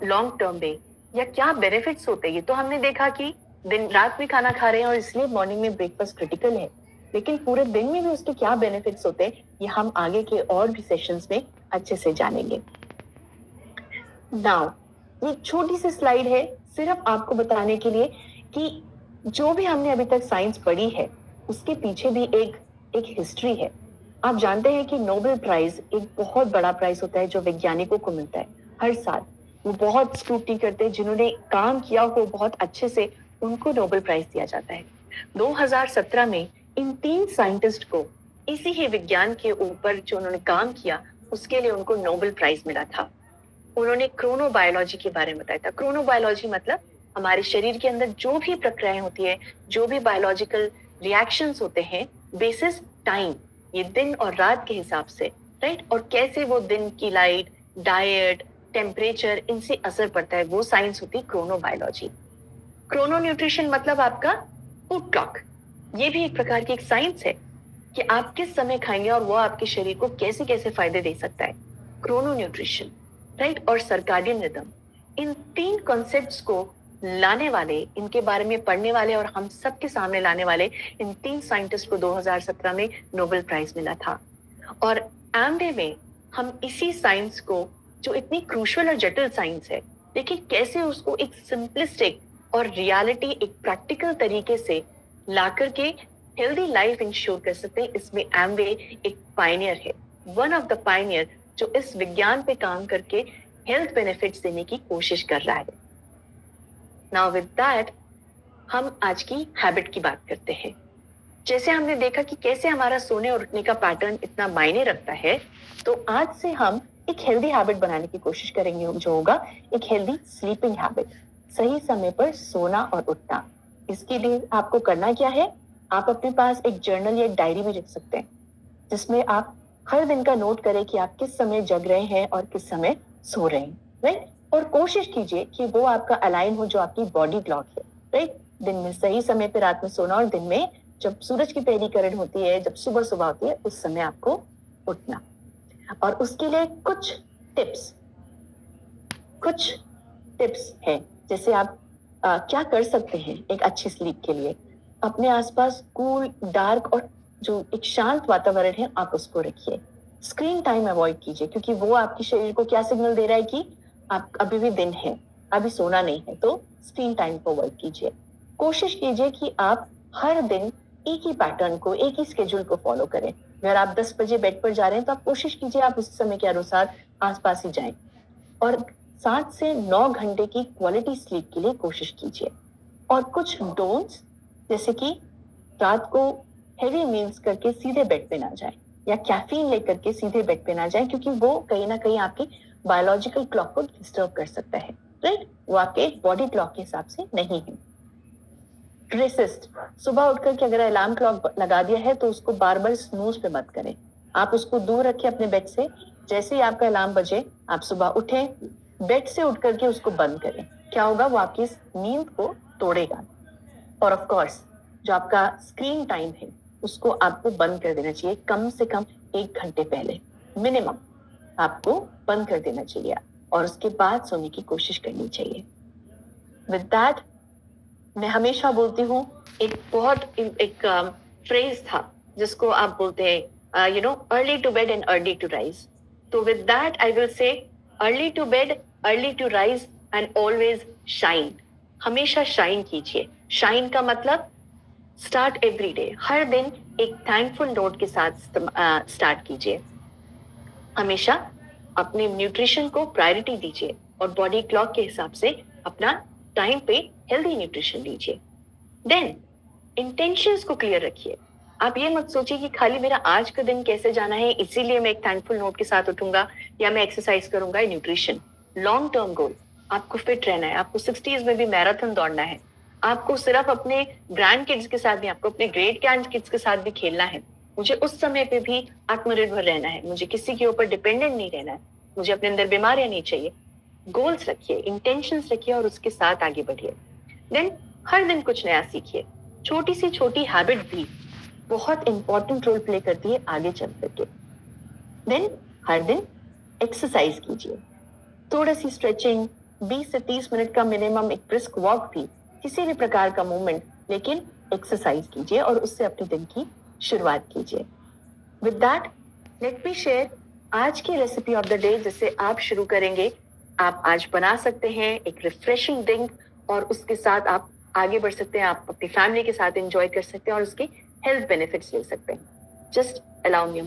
लॉन्ग टर्म में, या क्या बेनिफिट्स होते हैं, ये तो हमने देखा कि दिन रात में खाना खा रहे हैं और इसलिए मॉर्निंग में ब्रेकफास्ट क्रिटिकल है, लेकिन पूरे दिन में भी उसके क्या बेनिफिट्स होते हैं ये हम आगे के और भी सेशंस में अच्छे से जानेंगे। नाउ ये छोटी सी स्लाइड है सिर्फ आपको बताने के लिए कि जो भी हमने अभी तक साइंस पढ़ी है उसके पीछे भी एक हिस्ट्री है। आप जानते हैं कि नोबेल प्राइज एक बहुत बड़ा प्राइज होता है जो वैज्ञानिकों को मिलता है हर साल। वो बहुत स्क्रूटनी करते हैं, जिन्होंने काम किया हो बहुत अच्छे से उनको नोबेल प्राइज दिया जाता है। 2017 में इन 3 साइंटिस्ट को इसी ही विज्ञान के ऊपर जो उन्होंने काम किया उसके लिए उनको नोबेल प्राइज मिला था। उन्होंने क्रोनोबायोलॉजी के बारे में बताया था। क्रोनोबायोलॉजी मतलब हमारे शरीर के अंदर जो भी प्रक्रियाएं होती है, जो भी बायोलॉजिकल रिएक्शंस होते हैं, बेसिस टाइम, ये दिन और रात के हिसाब से, राइट, और कैसे वो दिन की लाइट, डाइट, टेम्परेचर, इनसे असर पड़ता है, वो साइंस होती है क्रोनोबायोलॉजी। क्रोनो न्यूट्रिशन मतलब आपका फूड क्लॉक, ये भी एक प्रकार की एक साइंस है कि आप किस समय खाएंगे और वो आपके शरीर को कैसे कैसे फायदे दे सकता है। क्रोनो न्यूट्रिशन, राइट, और सर्काडियन रिदम, इन 3 कॉन्सेप्ट्स को लाने वाले, इनके बारे में पढ़ने वाले और हम सबके सामने लाने वाले इन 3 साइंटिस्ट को 2017 में नोबेल प्राइज मिला था। और एमबे में हम इसी साइंस को, जो इतनी क्रूशियल और जटिल साइंस है, देखिए कैसे उसको एक सिंपलिस्टिक और रियलिटी, एक प्रैक्टिकल तरीके से ला करके हेल्दी लाइफ इंश्योर कर सकते हैं। इसमें एमवे एक पायनियर है, वन ऑफ द पायनियर, जो इस विज्ञान पे काम करके हेल्थ बेनिफिट्स देने की कोशिश कर रहा है। नाउ विद दैट हम आज की हैबिट की बात करते हैं। जैसे हमने देखा कि कैसे हमारा सोने और उठने का पैटर्न इतना मायने रखता है, तो आज से हम एक हेल्दी हैबिट बनाने की कोशिश करेंगे, जो होगा एक हेल्दी स्लीपिंग हैबिट, सही समय पर सोना और उठना। इसके लिए आपको करना क्या है, आप अपने पास एक जर्नल या एक डायरी भी रख सकते हैं जिसमें आप हर दिन का नोट करें कि आप किस समय जग रहे हैं और किस समय सो रहे हैं, राइट। और कोशिश कीजिए कि वो आपका अलाइन हो जो आपकी बॉडी क्लॉक है, राइट। दिन में सही समय पे रात में सोना, और दिन में जब सूरज की पहली किरण होती है, जब सुबह सुबह होती है, उस समय आपको उठना। और उसके लिए कुछ टिप्स हैं। जैसे आप क्या कर सकते हैं एक अच्छी स्लीप के लिए। अपने आसपास कूल, डार्क और जो एक शांत वातावरण है आप उसको रखिए। स्क्रीन टाइम अवॉइड कीजिए, क्योंकि वो आपके शरीर को क्या सिग्नल दे रहा है कि आप अभी भी दिन है, अभी सोना नहीं है, तो स्क्रीन टाइम को अवॉइड कीजिए। कोशिश कीजिए कि आप हर दिन एक ही पैटर्न को, एक ही स्केड्यूल को फॉलो करें। अगर आप 10 बजे बेड पर जा रहे हैं तो आप कोशिश कीजिए आप उस समय के अनुसार आसपास ही जाएं। और 7 से 9 घंटे की क्वालिटी स्लीप के लिए कोशिश कीजिए। और कुछ डोंट्स, जैसे कि रात को हेवी मील्स करके सीधे बेड पे ना जाएं, या कैफीन लेकर के सीधे बेड पे ना जाएं, क्योंकि वो कहीं ना कहीं आपकी बायोलॉजिकल क्लॉक को डिस्टर्ब कर सकता है। राइट, वो आपके बॉडी क्लॉक के हिसाब से नहीं है। रेसिस्ट, सुबह उठकर के अगर अलार्म क्लॉक लगा दिया है तो उसको बार बार स्नूज पे मत करें। आप उसको दूर रखिए अपने बेड से। जैसे ही आपका अलार्म बजे आप सुबह उठें, बेड से उठ करके उसको बंद करें। क्या होगा, वो आपकी नींद को तोड़ेगा। और ऑफ कोर्स जो आपका स्क्रीन टाइम है उसको आपको बंद कर देना चाहिए, कम से कम 1 घंटे पहले मिनिमम आपको बंद कर देना चाहिए, और उसके बाद सोने की कोशिश करनी चाहिए। विद दैट, मैं हमेशा बोलती हूँ, एक फ्रेज था जिसको आप बोलते हैं early to bed and early to rise. तो with that I will say early to bed, early to rise and always shine. हमेशा शाइन कीजिए। शाइन का मतलब स्टार्ट एवरी डे, हर दिन एक थैंकफुल नोट के साथ स्टार्ट कीजिए। हमेशा अपने न्यूट्रिशन को प्रायोरिटी दीजिए और बॉडी क्लॉक के हिसाब से अपना टाइम पे हेल्दी न्यूट्रिशन लीजिए। देन इंटेंशंस को क्लियर रखिए। आप ये मत सोचिए कि खाली मेरा आज का दिन कैसे जाना है इसीलिए मैं एक थैंकफुल नोट के साथ उठूंगा या मैं एक्सरसाइज करूंगा। न्यूट्रिशन लॉन्ग टर्म गोल, आपको फिट रहना है, आपको 60s में भी मैराथन दौड़ना है, आपको सिर्फ अपने ग्रैंड किड्स के साथ नहीं, आपको अपने ग्रेट ग्रैंड किड्स के साथ भी खेलना है। मुझे उस समय पे भी आत्मनिर्भर रहना है, मुझे किसी के ऊपर डिपेंडेंट नहीं रहना है, मुझे अपने अंदर बीमारियां नहीं चाहिए। गोल्स रखिए, इंटेंशंस रखिए और उसके साथ आगे बढ़िए। देन हर दिन कुछ नया सीखिए। छोटी सी छोटी हैबिट भी बहुत इंपॉर्टेंट रोल प्ले करती है आगे चल करके। देन हर दिन एक्सरसाइज कीजिए, थोड़ा सी स्ट्रेचिंग, 20 से 30 मिनट का मिनिमम एक ब्रिस्क वॉक भी, किसी भी प्रकार का मूवमेंट, लेकिन एक्सरसाइज कीजिए और उससे अपने दिन की शुरुआत कीजिए। With that, let me share आज की रेसिपी ऑफ द डे जिसे आप शुरू करेंगे। आप आज बना सकते हैं एक रिफ्रेशिंग ड्रिंक और उसके साथ आप आगे बढ़ सकते हैं, आप अपनी फैमिली के साथ एंजॉय कर सकते हैं और उसके हेल्थ बेनिफिट्स ले सकते हैं। Just allow me